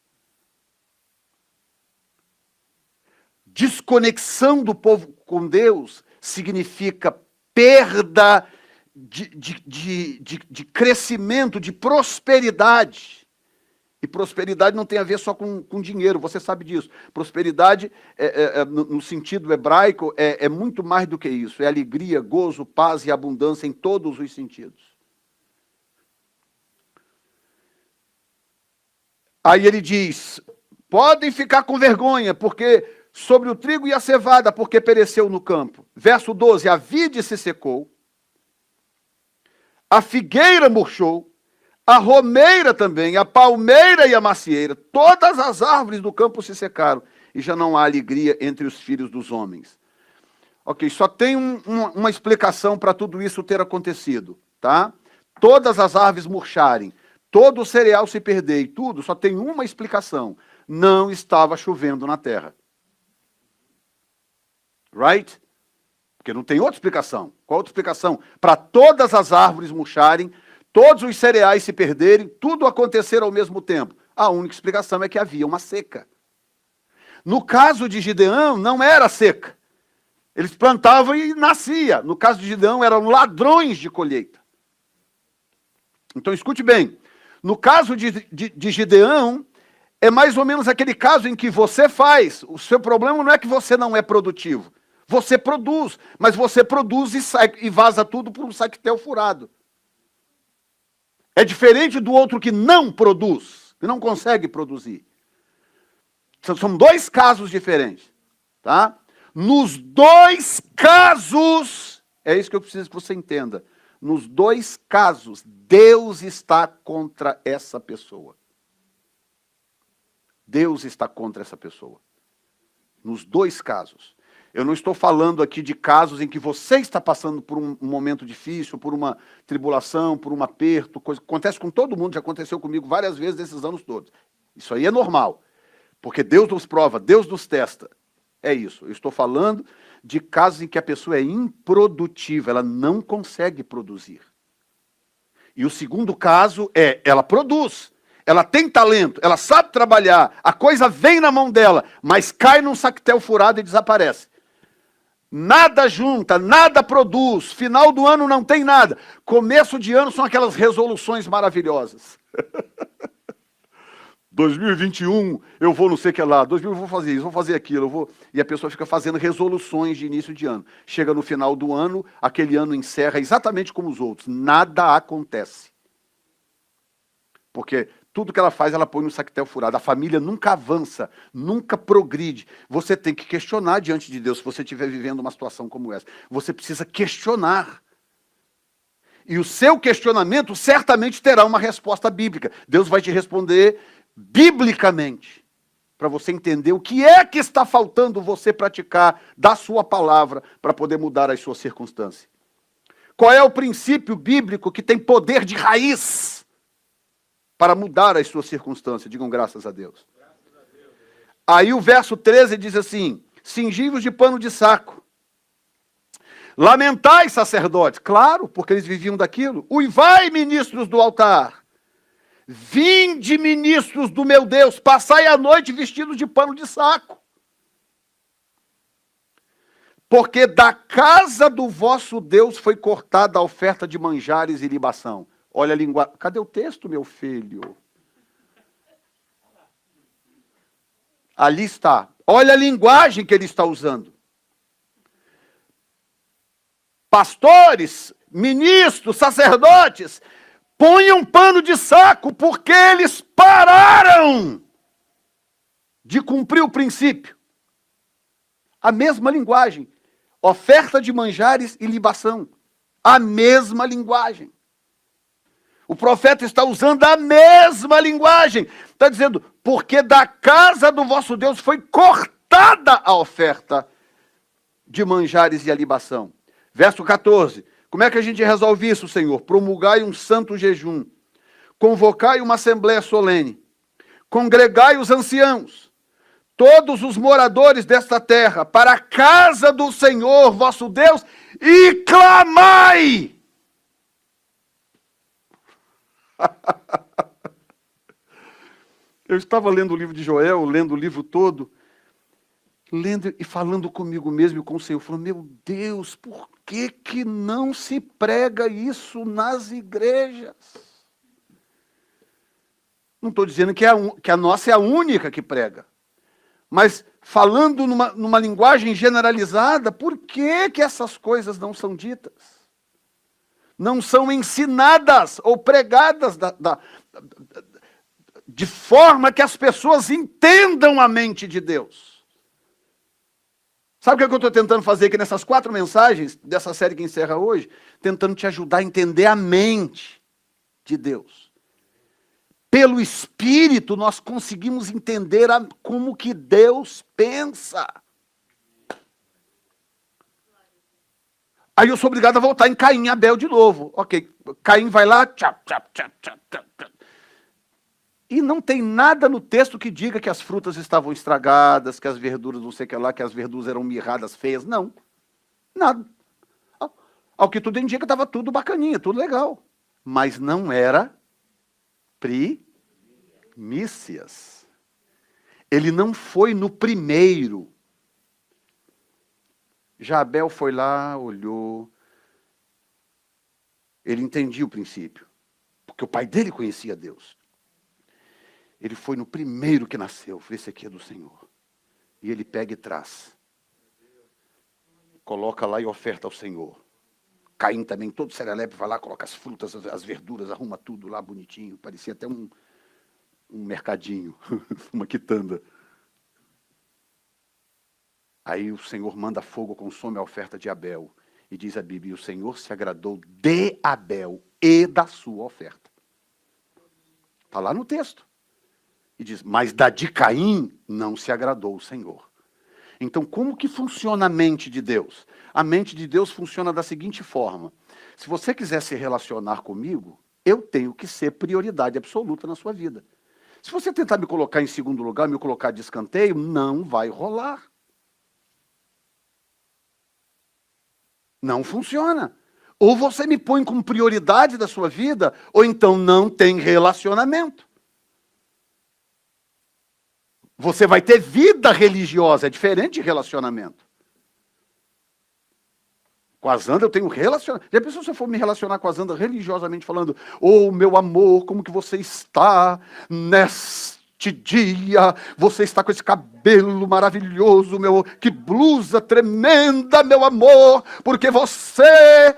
desconexão do povo com Deus significa perda de crescimento, de prosperidade. E prosperidade não tem a ver só com dinheiro, você sabe disso. Prosperidade, no sentido hebraico, é muito mais do que isso. É alegria, gozo, paz e abundância em todos os sentidos. Aí ele diz, podem ficar com vergonha, porque sobre o trigo e a cevada, porque pereceu no campo. Verso 12, a vide se secou, a figueira murchou, a romeira também, a palmeira e a macieira, todas as árvores do campo se secaram, e já não há alegria entre os filhos dos homens. Ok, só tem uma explicação para tudo isso ter acontecido, tá? Todas as árvores murcharem, todo o cereal se perder e tudo, só tem uma explicação. Não estava chovendo na terra. Right? Porque não tem outra explicação. Qual outra explicação? Para todas as árvores murcharem, todos os cereais se perderem, tudo acontecer ao mesmo tempo. A única explicação é que havia uma seca. No caso de Gideão, não era seca. Eles plantavam e nascia. No caso de Gideão, eram ladrões de colheita. Então, escute bem. No caso de Gideão, é mais ou menos aquele caso em que você faz. O seu problema não é que você não é produtivo. Você produz, mas você produz e vaza tudo por um saquetel furado. É diferente do outro que não produz, que não consegue produzir. São dois casos diferentes, tá? Nos dois casos, é isso que eu preciso que você entenda. Nos dois casos, Deus está contra essa pessoa. Deus está contra essa pessoa. Nos dois casos. Eu não estou falando aqui de casos em que você está passando por um momento difícil, por uma tribulação, por um aperto, coisa que acontece com todo mundo, já aconteceu comigo várias vezes nesses anos todos. Isso aí é normal, porque Deus nos prova, Deus nos testa. É isso. Eu estou falando de casos em que a pessoa é improdutiva, ela não consegue produzir. E o segundo caso é, ela produz, ela tem talento, ela sabe trabalhar, a coisa vem na mão dela, mas cai num saquetel furado e desaparece. Nada junta, nada produz, final do ano não tem nada. Começo de ano são aquelas resoluções maravilhosas. 2021 eu vou não sei o que lá, 2021 eu vou fazer isso, vou fazer aquilo, eu vou... E a pessoa fica fazendo resoluções de início de ano. Chega no final do ano, aquele ano encerra exatamente como os outros. Nada acontece. Porque tudo que ela faz, ela põe no saquetel furado. A família nunca avança, nunca progride. Você tem que questionar diante de Deus se você estiver vivendo uma situação como essa. Você precisa questionar. E o seu questionamento certamente terá uma resposta bíblica. Deus vai te responder biblicamente, para você entender o que é que está faltando você praticar da sua palavra para poder mudar as suas circunstâncias. Qual é o princípio bíblico que tem poder de raiz para mudar as suas circunstâncias? Digam graças a Deus. Aí o verso 13 diz assim, cingivos de pano de saco, lamentai, sacerdotes, claro, porque eles viviam daquilo, uivai, ministros do altar, vinde, ministros do meu Deus, passai a noite vestidos de pano de saco. Porque da casa do vosso Deus foi cortada a oferta de manjares e libação. Olha a linguagem. Cadê o texto, meu filho? Ali está. Olha a linguagem que ele está usando. Pastores, ministros, sacerdotes, ponham pano de saco, porque eles pararam de cumprir o princípio. A mesma linguagem. Oferta de manjares e libação. A mesma linguagem. O profeta está usando a mesma linguagem. Está dizendo, porque da casa do vosso Deus foi cortada a oferta de manjares e a libação. Verso 14. Como é que a gente resolve isso, Senhor? Promulgai um santo jejum, convocai uma assembleia solene, congregai os anciãos, todos os moradores desta terra, para a casa do Senhor, vosso Deus, e clamai. Eu estava lendo o livro de Joel, lendo o livro todo, lendo e falando comigo mesmo e com o Senhor, falando, meu Deus, por que não se prega isso nas igrejas? Não estou dizendo que a nossa é a única que prega, mas falando numa linguagem generalizada, por que essas coisas não são ditas? Não são ensinadas ou pregadas de forma que as pessoas entendam a mente de Deus. Sabe o que eu estou tentando fazer aqui nessas 4 mensagens, dessa série que encerra hoje? Tentando te ajudar a entender a mente de Deus. Pelo Espírito, nós conseguimos entender como que Deus pensa. Aí eu sou obrigado a voltar em Caim e Abel de novo. Ok, Caim vai lá, tchap, tchap, tchap, tchap, tchap, tchap. E não tem nada no texto que diga que as frutas estavam estragadas, que as verduras não sei o que lá, que as verduras eram mirradas, feias. Não, nada. Ao que tudo indica, estava tudo bacaninha, tudo legal. Mas não era primícias. Ele não foi no primeiro. Já Abel foi lá, olhou. Ele entendia o princípio. Porque o pai dele conhecia Deus. Ele foi no primeiro que nasceu. Falei, esse aqui é do Senhor. E ele pega e traz. Coloca lá e oferta ao Senhor. Caim também, todo serelepe, vai lá, coloca as frutas, as verduras, arruma tudo lá bonitinho. Parecia até um mercadinho, uma quitanda. Aí o Senhor manda fogo, consome a oferta de Abel. E diz a Bíblia, o Senhor se agradou de Abel e da sua oferta. Está lá no texto. E diz, mas da de Caim não se agradou o Senhor. Então, como que funciona a mente de Deus? A mente de Deus funciona da seguinte forma. Se você quiser se relacionar comigo, eu tenho que ser prioridade absoluta na sua vida. Se você tentar me colocar em segundo lugar, me colocar de escanteio, não vai rolar. Não funciona. Ou você me põe como prioridade da sua vida, ou então não tem relacionamento. Você vai ter vida religiosa, é diferente de relacionamento. Com a Zanda eu tenho relacionamento. Já pensou se eu for me relacionar com a Zanda religiosamente falando, oh, meu amor, como que você está neste dia? Você está com esse cabelo maravilhoso, meu, que blusa tremenda, meu amor, porque você...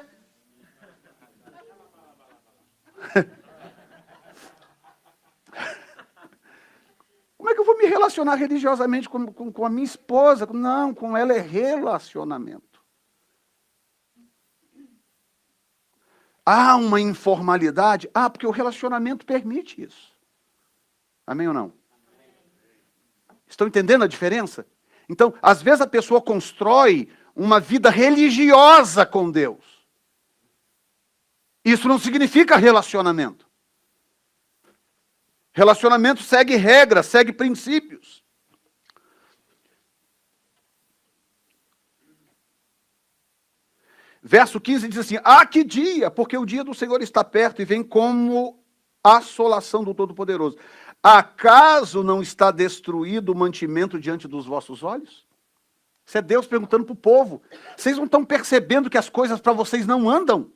Como é que eu vou me relacionar religiosamente com a minha esposa? Não, com ela é relacionamento. Há uma informalidade? Porque o relacionamento permite isso. Amém ou não? Estão entendendo a diferença? Então, às vezes a pessoa constrói uma vida religiosa com Deus. Isso não significa relacionamento. Relacionamento segue regras, segue princípios. Verso 15 diz assim, que dia, porque o dia do Senhor está perto e vem como assolação do Todo-Poderoso. Acaso não está destruído o mantimento diante dos vossos olhos? Isso é Deus perguntando para o povo. Vocês não estão percebendo que as coisas para vocês não andam?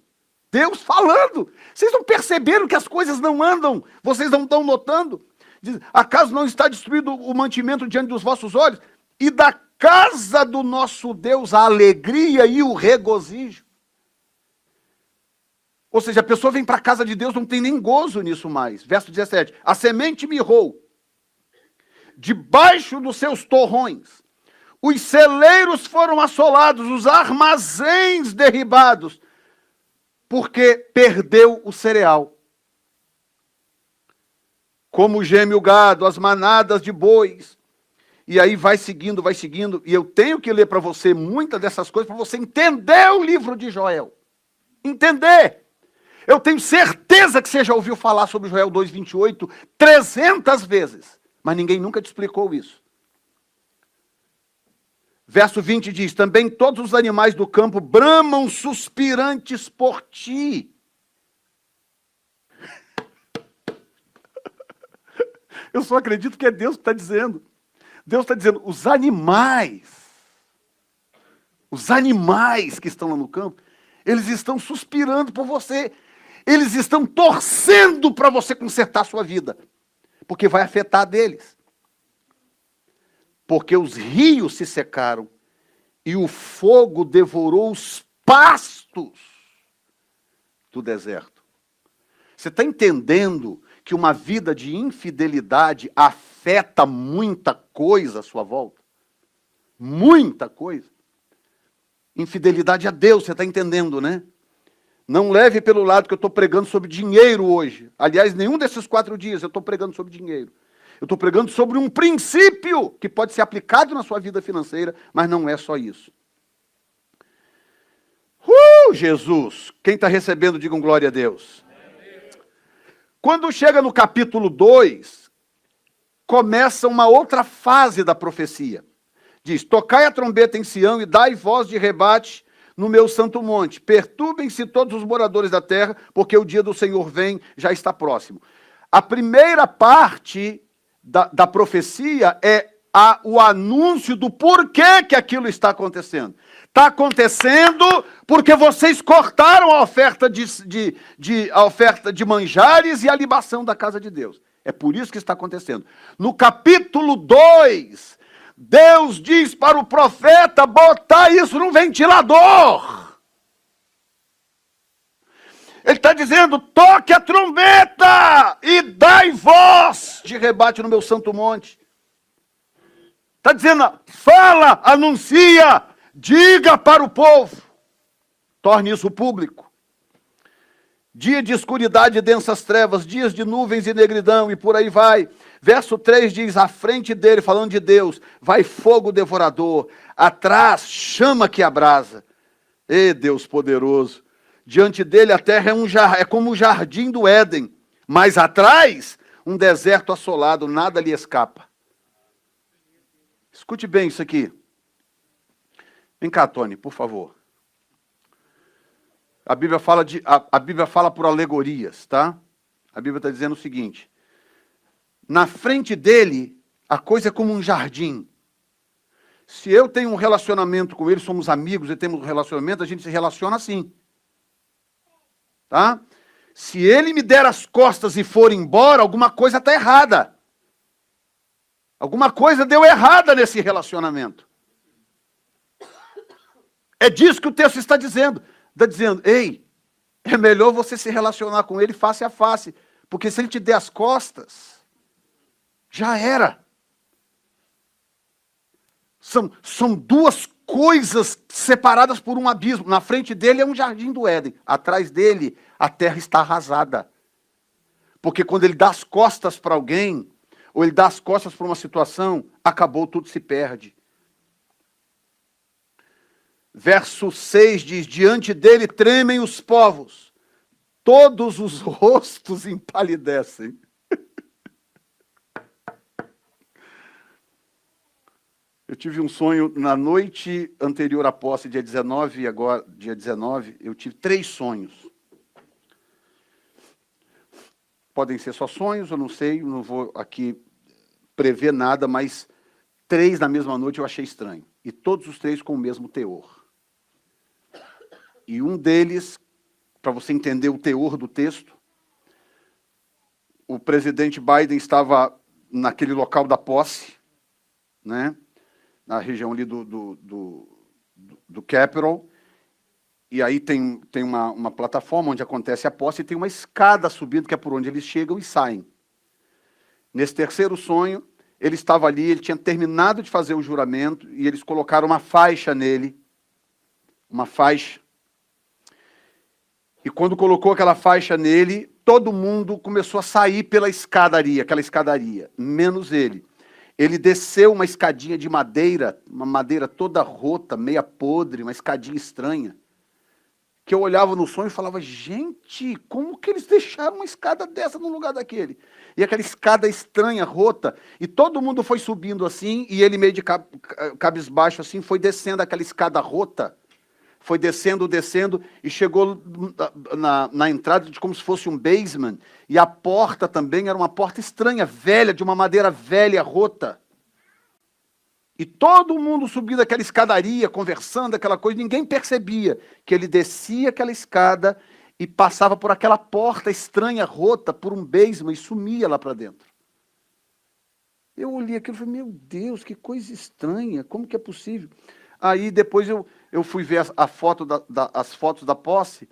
Deus falando. Vocês não perceberam que as coisas não andam? Vocês não estão notando? Diz, acaso não está destruído o mantimento diante dos vossos olhos? E da casa do nosso Deus a alegria e o regozijo. Ou seja, a pessoa vem para a casa de Deus, não tem nem gozo nisso mais. Verso 17. A semente mirrou debaixo dos seus torrões. Os celeiros foram assolados, os armazéns derribados, porque perdeu o cereal. Como geme o gado, as manadas de bois. E aí vai seguindo, e eu tenho que ler para você muitas dessas coisas, para você entender o livro de Joel. Entender. Eu tenho certeza que você já ouviu falar sobre Joel 2,28 300 vezes, mas ninguém nunca te explicou isso. Verso 20 diz, também todos os animais do campo bramam suspirantes por ti. Eu só acredito que é Deus que está dizendo. Deus está dizendo, os animais que estão lá no campo, eles estão suspirando por você. Eles estão torcendo para você consertar a sua vida. Porque vai afetar deles. Porque os rios se secaram e o fogo devorou os pastos do deserto. Você está entendendo que uma vida de infidelidade afeta muita coisa à sua volta? Muita coisa. Infidelidade a Deus, você está entendendo, né? Não leve pelo lado que eu estou pregando sobre dinheiro hoje. Aliás, nenhum desses 4 dias eu estou pregando sobre dinheiro. Eu estou pregando sobre um princípio que pode ser aplicado na sua vida financeira, mas não é só isso. Jesus! Quem está recebendo, digam glória a Deus. Quando chega no capítulo 2, começa uma outra fase da profecia. Diz, tocai a trombeta em Sião e dai voz de rebate no meu santo monte. Perturbem-se todos os moradores da terra, porque o dia do Senhor vem, já está próximo. A primeira parte da profecia é o anúncio do porquê que aquilo está acontecendo. Está acontecendo porque vocês cortaram a oferta de manjares e a libação da casa de Deus. É por isso que está acontecendo. No capítulo 2, Deus diz para o profeta botar isso no ventilador. Ele está dizendo, toque a trombeta e dai voz de rebate no meu santo monte. Está dizendo, fala, anuncia, diga para o povo. Torne isso público. Dia de escuridade e densas trevas, dias de nuvens e negridão, e por aí vai. Verso 3 diz, à frente dele, falando de Deus, vai fogo devorador, atrás chama que abrasa. Ê Deus poderoso, diante dele a terra é como o jardim do Éden, mas atrás um deserto assolado, nada lhe escapa. Escute bem isso aqui. Vem cá, Tony, por favor. A Bíblia fala por alegorias, tá? A Bíblia está dizendo o seguinte, na frente dele, a coisa é como um jardim. Se eu tenho um relacionamento com ele, somos amigos e temos um relacionamento, a gente se relaciona assim. Tá? Se ele me der as costas e for embora, alguma coisa está errada. Alguma coisa deu errada nesse relacionamento. É disso que o texto está dizendo. Está dizendo, ei, é melhor você se relacionar com ele face a face, porque se ele te der as costas, já era. São duas coisas separadas por um abismo. Na frente dele é um jardim do Éden. Atrás dele, a terra está arrasada. Porque quando ele dá as costas para alguém, ou ele dá as costas para uma situação, acabou, tudo se perde. Verso 6 diz, diante dele tremem os povos, todos os rostos empalidecem. Eu tive um sonho na noite anterior à posse, dia 19, e agora, dia 19, eu tive 3 sonhos. Podem ser só sonhos, eu não sei, não vou aqui prever nada, mas 3 na mesma noite eu achei estranho. E todos os 3 com o mesmo teor. E um deles, para você entender o teor do texto, o presidente Biden estava naquele local da posse, né? Na região ali do Capitol, e aí tem uma plataforma onde acontece a posse e tem uma escada subindo, que é por onde eles chegam e saem. Nesse terceiro sonho, ele estava ali, ele tinha terminado de fazer o juramento, e eles colocaram uma faixa nele, uma faixa. E quando colocou aquela faixa nele, todo mundo começou a sair pela escadaria, aquela escadaria, menos ele. Ele desceu uma escadinha de madeira, uma madeira toda rota, meia podre, uma escadinha estranha, que eu olhava no sonho e falava, gente, como que eles deixaram uma escada dessa no lugar daquele? E aquela escada estranha, rota, e todo mundo foi subindo assim, e ele meio de cabisbaixo assim, foi descendo aquela escada rota, foi descendo, e chegou na entrada de como se fosse um basement, e a porta também era uma porta estranha, velha, de uma madeira velha, rota. E todo mundo subindo aquela escadaria, conversando, aquela coisa, ninguém percebia que ele descia aquela escada e passava por aquela porta estranha, rota, por um basement e sumia lá para dentro. Eu olhei aquilo e falei, meu Deus, que coisa estranha, como que é possível? Aí depois eu fui ver as fotos da posse,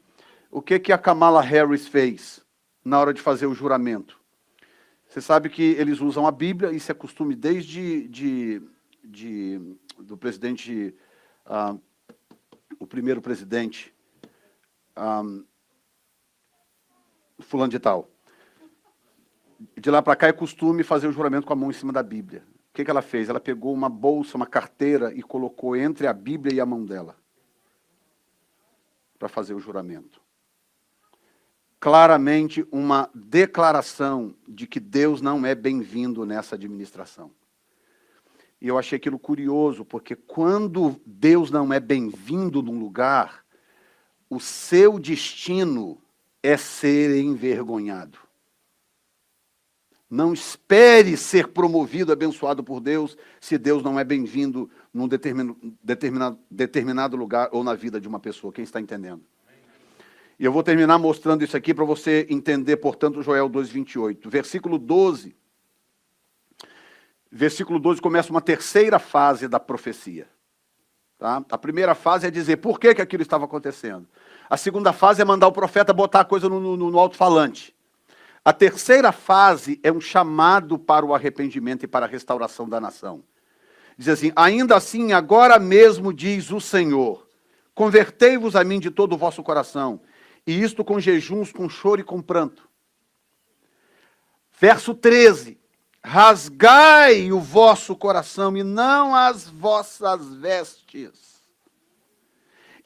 o que a Kamala Harris fez na hora de fazer o juramento. Você sabe que eles usam a Bíblia, isso é costume desde do presidente, o primeiro presidente, fulano de tal. De lá para cá é costume fazer o juramento com a mão em cima da Bíblia. O que ela fez? Ela pegou uma bolsa, uma carteira e colocou entre a Bíblia e a mão dela para fazer o juramento. Claramente uma declaração de que Deus não é bem-vindo nessa administração. E eu achei aquilo curioso, porque quando Deus não é bem-vindo num lugar, o seu destino é ser envergonhado. Não espere ser promovido, abençoado por Deus, se Deus não é bem-vindo num determinado lugar ou na vida de uma pessoa. Quem está entendendo? E eu vou terminar mostrando isso aqui para você entender, portanto, Joel 2:28. Versículo 12 começa uma terceira fase da profecia. Tá? A primeira fase é dizer por que aquilo estava acontecendo. A segunda fase é mandar o profeta botar a coisa no alto-falante. A terceira fase é um chamado para o arrependimento e para a restauração da nação. Diz assim, ainda assim, agora mesmo diz o Senhor, convertei-vos a mim de todo o vosso coração, e isto com jejuns, com choro e com pranto. Verso 13, rasgai o vosso coração e não as vossas vestes.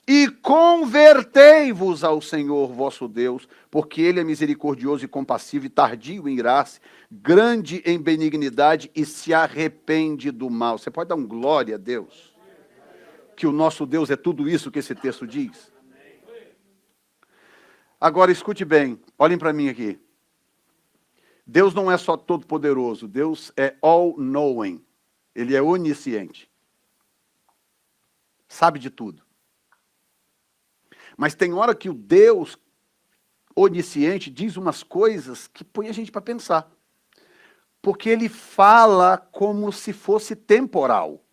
E convertei-vos ao Senhor vosso Deus, porque Ele é misericordioso e compassivo e tardio em irar-se, grande em benignidade e se arrepende do mal. Você pode dar um glória a Deus? Que o nosso Deus é tudo isso que esse texto diz. Agora escute bem, olhem para mim aqui. Deus não é só todo-poderoso, Deus é all-knowing. Ele é onisciente. Sabe de tudo. Mas tem hora que o Deus onisciente diz umas coisas que põe a gente para pensar. Porque ele fala como se fosse temporal.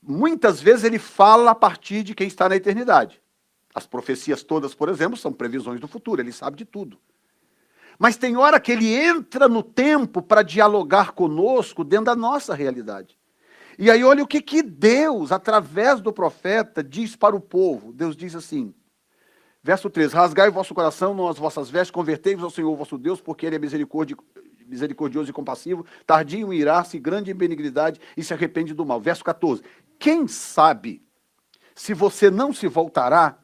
Muitas vezes ele fala a partir de quem está na eternidade. As profecias todas, por exemplo, são previsões do futuro, ele sabe de tudo. Mas tem hora que ele entra no tempo para dialogar conosco dentro da nossa realidade. E aí olha o que Deus, através do profeta, diz para o povo. Deus diz assim, verso 13, rasgai o vosso coração, não as vossas vestes, convertei-vos ao Senhor vosso Deus, porque Ele é misericordioso e compassivo, tardio em irar-se, grande em benignidade e se arrepende do mal. Verso 14, quem sabe se você não se voltará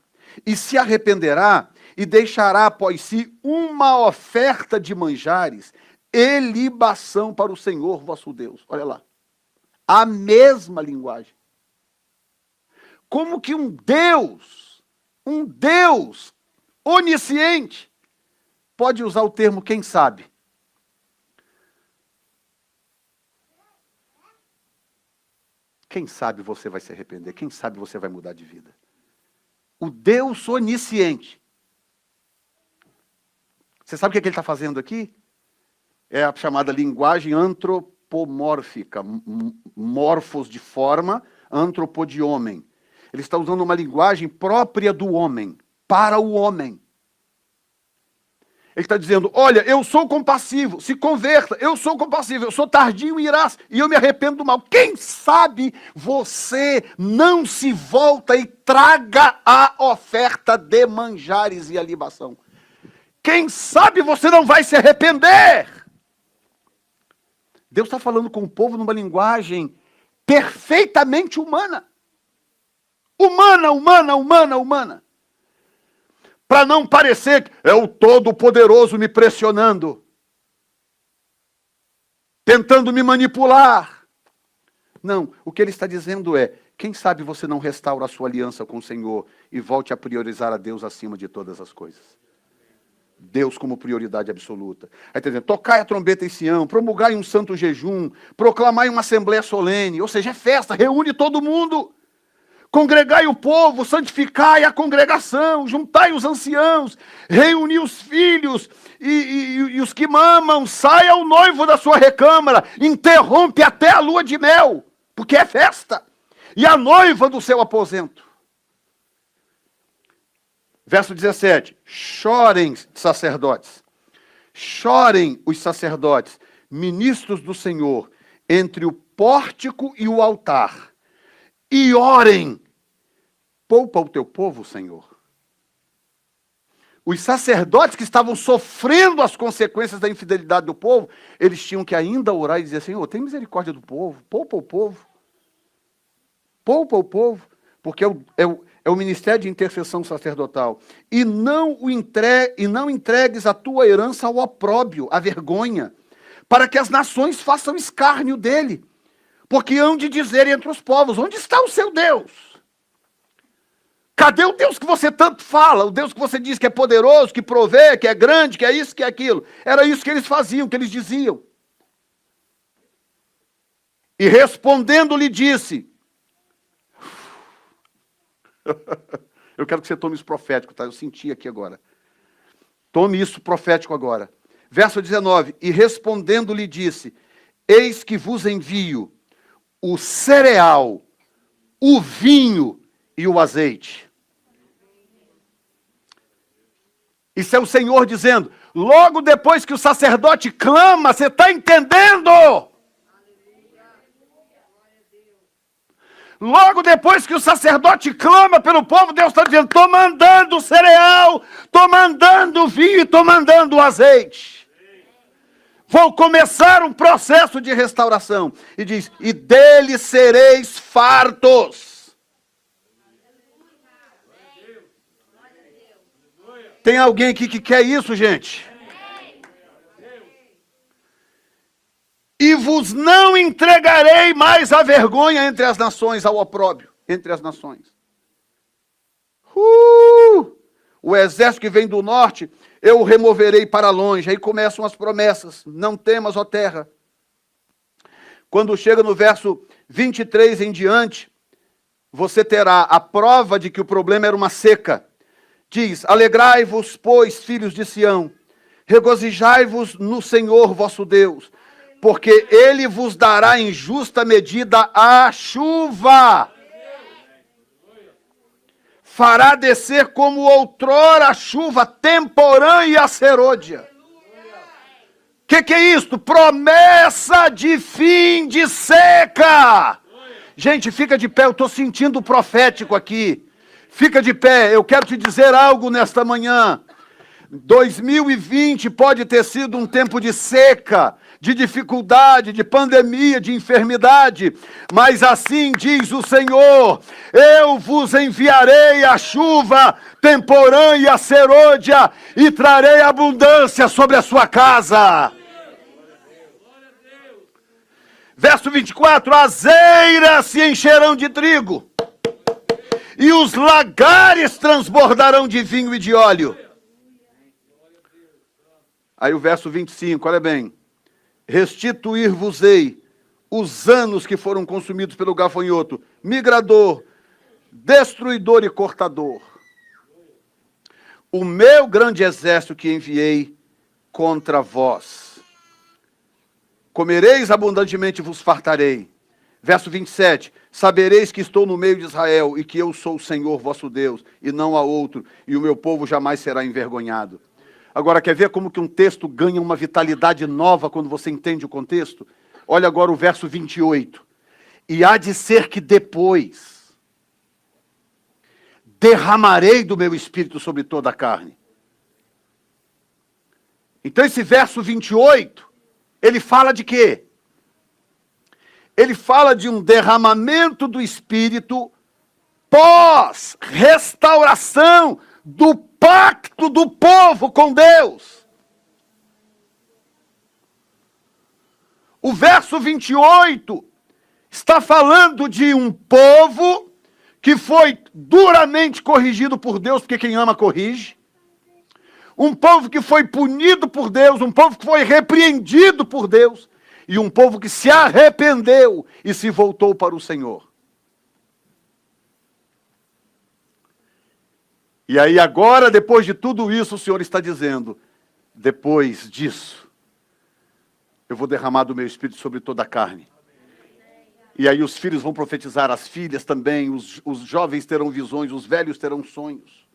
e se arrependerá e deixará após si uma oferta de manjares e libação para o Senhor vosso Deus. Olha lá. A mesma linguagem. Como que um Deus onisciente, pode usar o termo quem sabe? Quem sabe você vai se arrepender, quem sabe você vai mudar de vida. O Deus onisciente. Você sabe o que ele está fazendo aqui? É a chamada linguagem antropomórfica, morfos de forma, antropo de homem. Ele está usando uma linguagem própria do homem, para o homem. Ele está dizendo, olha, eu sou compassivo, se converta, eu sou compassivo, eu sou tardio em irar-se, e eu me arrependo do mal. Quem sabe você não se volta e traga a oferta de manjares e a libação. Quem sabe você não vai se arrepender. Deus está falando com o povo numa linguagem perfeitamente humana. Humana. Para não parecer que é o Todo-Poderoso me pressionando, tentando me manipular. Não, o que ele está dizendo é, quem sabe você não restaura a sua aliança com o Senhor e volte a priorizar a Deus acima de todas as coisas. Deus como prioridade absoluta. Aí está dizendo, tocai a trombeta em Sião, promulgai um santo jejum, proclamai uma assembleia solene, ou seja, é festa, reúne todo mundo. Congregai o povo, santificai a congregação, juntai os anciãos, reuni os filhos e os que mamam, saia o noivo da sua recâmara, interrompe até a lua de mel, porque é festa, e a noiva do seu aposento. Verso 17, chorem sacerdotes, chorem os sacerdotes, ministros do Senhor, entre o pórtico e o altar, e orem, poupa o teu povo, Senhor. Os sacerdotes que estavam sofrendo as consequências da infidelidade do povo, eles tinham que ainda orar e dizer, Senhor, tem misericórdia do povo, poupa o povo. Poupa o povo, porque é o ministério de intercessão sacerdotal. E não entregues a tua herança ao opróbrio, à vergonha, para que as nações façam escárnio dele. Porque hão de dizer entre os povos, onde está o seu Deus? Cadê o Deus que você tanto fala? O Deus que você diz que é poderoso, que provê, que é grande, que é isso, que é aquilo. Era isso que eles faziam, que eles diziam. E respondendo lhe disse... Eu quero que você tome isso profético, tá? Eu senti aqui agora. Tome isso profético agora. Verso 19. E respondendo lhe disse, eis que vos envio o cereal, o vinho e o azeite. Isso é o Senhor dizendo, logo depois que o sacerdote clama, você está entendendo? Logo depois que o sacerdote clama pelo povo, Deus está dizendo, estou mandando o cereal, estou mandando o vinho e estou mandando o azeite. Vou começar um processo de restauração. E diz, e dele sereis fartos. Tem alguém aqui que quer isso, gente? E vos não entregarei mais a vergonha entre as nações, ao opróbrio, entre as nações. O exército que vem do norte, eu o removerei para longe. Aí começam as promessas. Não temas, ó terra. Quando chega no verso 23 em diante, você terá a prova de que o problema era uma seca. Diz, alegrai-vos, pois, filhos de Sião, regozijai-vos no Senhor vosso Deus, porque ele vos dará em justa medida a chuva. Fará descer como outrora a chuva temporã e a serôdia. O que é isto? Promessa de fim de seca. Gente, fica de pé, eu estou sentindo o profético aqui. Fica de pé, eu quero te dizer algo nesta manhã. 2020 pode ter sido um tempo de seca, de dificuldade, de pandemia, de enfermidade, mas assim diz o Senhor, eu vos enviarei a chuva temporã e a serôdia, e trarei abundância sobre a sua casa. Verso 24, as eiras se encherão de trigo, e os lagares transbordarão de vinho e de óleo. Aí o verso 25, olha bem. Restituir-vos-ei os anos que foram consumidos pelo gafanhoto, migrador, destruidor e cortador. O meu grande exército que enviei contra vós. Comereis abundantemente e vos fartarei. Verso 27, sabereis que estou no meio de Israel e que eu sou o Senhor vosso Deus e não há outro, e o meu povo jamais será envergonhado. Agora, quer ver como que um texto ganha uma vitalidade nova quando você entende o contexto? Olha agora o verso 28. E há de ser que depois derramarei do meu espírito sobre toda a carne. Então esse verso 28, ele fala de quê? Ele fala de um derramamento do espírito pós-restauração do pacto do povo com Deus. O verso 28 está falando de um povo que foi duramente corrigido por Deus, porque quem ama corrige. um povo que foi punido por Deus, um povo que foi repreendido por Deus, e um povo que se arrependeu e se voltou para o Senhor. E aí agora, depois de tudo isso, o Senhor está dizendo, depois disso, eu vou derramar do meu Espírito sobre toda a carne. E aí os filhos vão profetizar, as filhas também, os jovens terão visões, os velhos terão sonhos.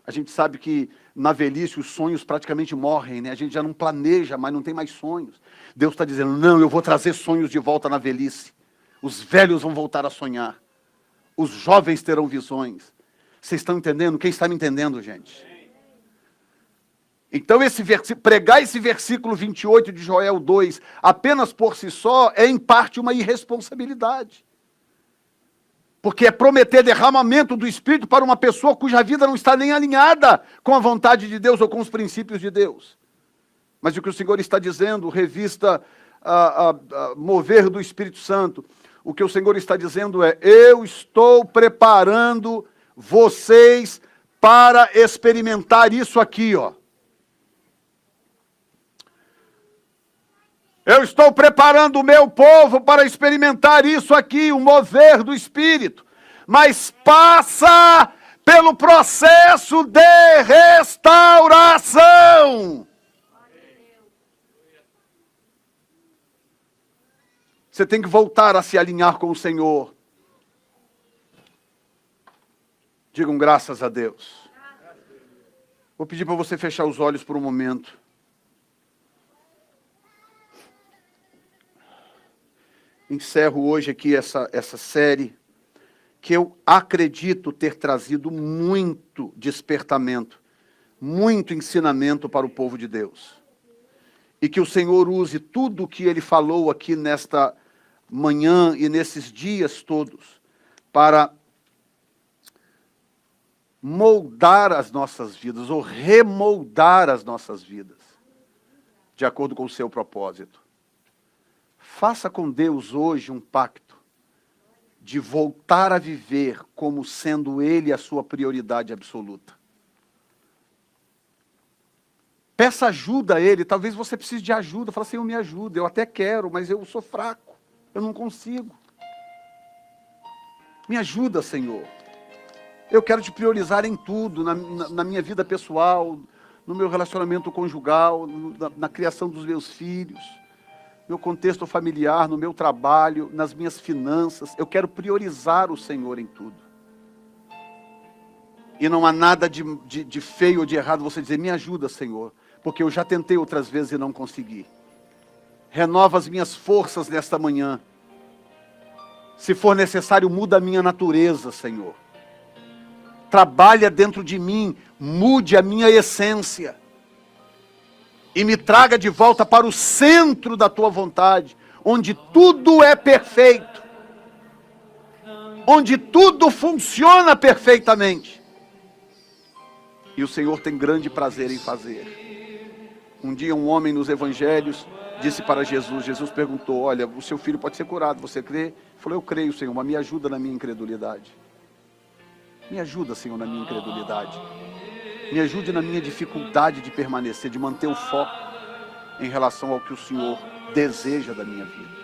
A gente sabe que na velhice os sonhos praticamente morrem, né? A gente já não planeja, mas não tem mais sonhos. Deus está dizendo, não, eu vou trazer sonhos de volta na velhice. Os velhos vão voltar a sonhar. Os jovens terão visões. Vocês estão entendendo? Quem está me entendendo, gente? Então, pregar esse versículo 28 de Joel 2, apenas por si só, é em parte uma irresponsabilidade. Porque é prometer derramamento do Espírito para uma pessoa cuja vida não está nem alinhada com a vontade de Deus ou com os princípios de Deus. Mas o que o Senhor está dizendo, revista mover do Espírito Santo, o que o Senhor está dizendo é, eu estou preparando vocês para experimentar isso aqui, ó. Eu estou preparando o meu povo para experimentar isso aqui, o mover do Espírito. Mas passa pelo processo de restauração. Você tem que voltar a se alinhar com o Senhor. Digam graças a Deus. Vou pedir para você fechar os olhos por um momento. Encerro hoje aqui essa série, que eu acredito ter trazido muito despertamento, muito ensinamento para o povo de Deus. E que o Senhor use tudo o que Ele falou aqui nesta manhã e nesses dias todos, para moldar as nossas vidas, ou remoldar as nossas vidas, de acordo com o seu propósito. Faça com Deus hoje um pacto de voltar a viver como sendo Ele a sua prioridade absoluta. Peça ajuda a Ele, talvez você precise de ajuda. Fala, Senhor, me ajuda, eu até quero, mas eu sou fraco, eu não consigo. Me ajuda, Senhor. Eu quero te priorizar em tudo, na minha vida pessoal, no meu relacionamento conjugal, na criação dos meus filhos, meu contexto familiar, no meu trabalho, nas minhas finanças. Eu quero priorizar o Senhor em tudo. E não há nada de feio ou de errado você dizer, me ajuda, Senhor, porque eu já tentei outras vezes e não consegui. Renova as minhas forças nesta manhã. Se for necessário, muda a minha natureza, Senhor. Trabalha dentro de mim, mude a minha essência. E me traga de volta para o centro da tua vontade, onde tudo é perfeito, onde tudo funciona perfeitamente. E o Senhor tem grande prazer em fazer. Um dia um homem nos evangelhos disse para Jesus, Jesus perguntou, olha, o seu filho pode ser curado, você crê? Ele falou, eu creio, Senhor, mas me ajuda na minha incredulidade. Me ajuda, Senhor, na minha incredulidade. Me ajude na minha dificuldade de permanecer, de manter o foco em relação ao que o Senhor deseja da minha vida.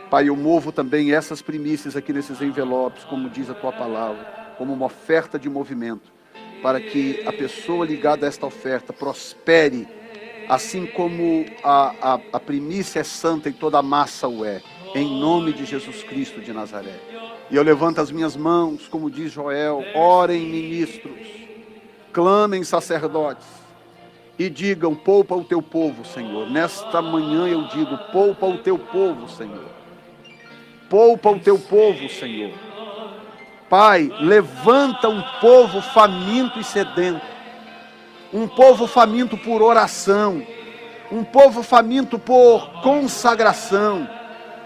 Pai, eu movo também essas primícias aqui nesses envelopes, como diz a tua palavra, como uma oferta de movimento, para que a pessoa ligada a esta oferta prospere, assim como a primícia é santa e toda a massa o é, em nome de Jesus Cristo de Nazaré. E eu levanto as minhas mãos, como diz Joel, orem ministros, clamem sacerdotes e digam, poupa o teu povo, Senhor. Nesta manhã eu digo, poupa o teu povo, Senhor. Poupa o teu povo, Senhor. Pai, levanta um povo faminto e sedento. Um povo faminto por oração. Um povo faminto por consagração.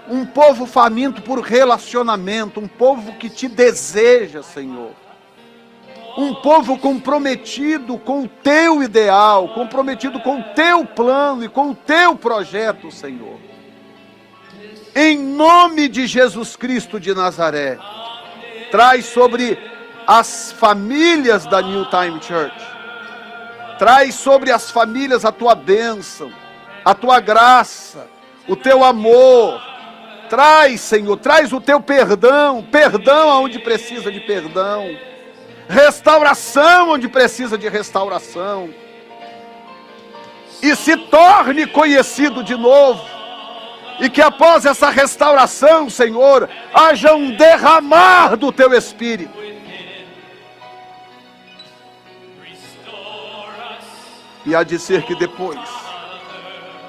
Um povo faminto por relacionamento. Um povo que te deseja, Senhor. Um povo comprometido com o teu ideal, comprometido com o teu plano e com o teu projeto, Senhor. Em nome de Jesus Cristo de Nazaré, traz sobre as famílias da New Time Church. Traz sobre as famílias a tua bênção, a tua graça, o teu amor. Traz, Senhor, traz o teu perdão, perdão aonde precisa de perdão, restauração onde precisa de restauração. E se torne conhecido de novo. E que após essa restauração, Senhor, haja um derramar do teu Espírito. E há de ser que depois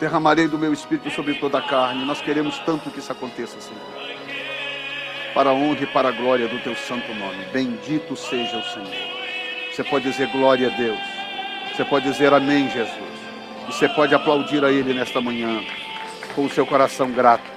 derramarei do meu Espírito sobre toda a carne. Nós queremos tanto que isso aconteça, Senhor. Para a honra e para a glória do teu santo nome. Bendito seja o Senhor. Você pode dizer glória a Deus. Você pode dizer amém, Jesus. E você pode aplaudir a Ele nesta manhã, com o seu coração grato.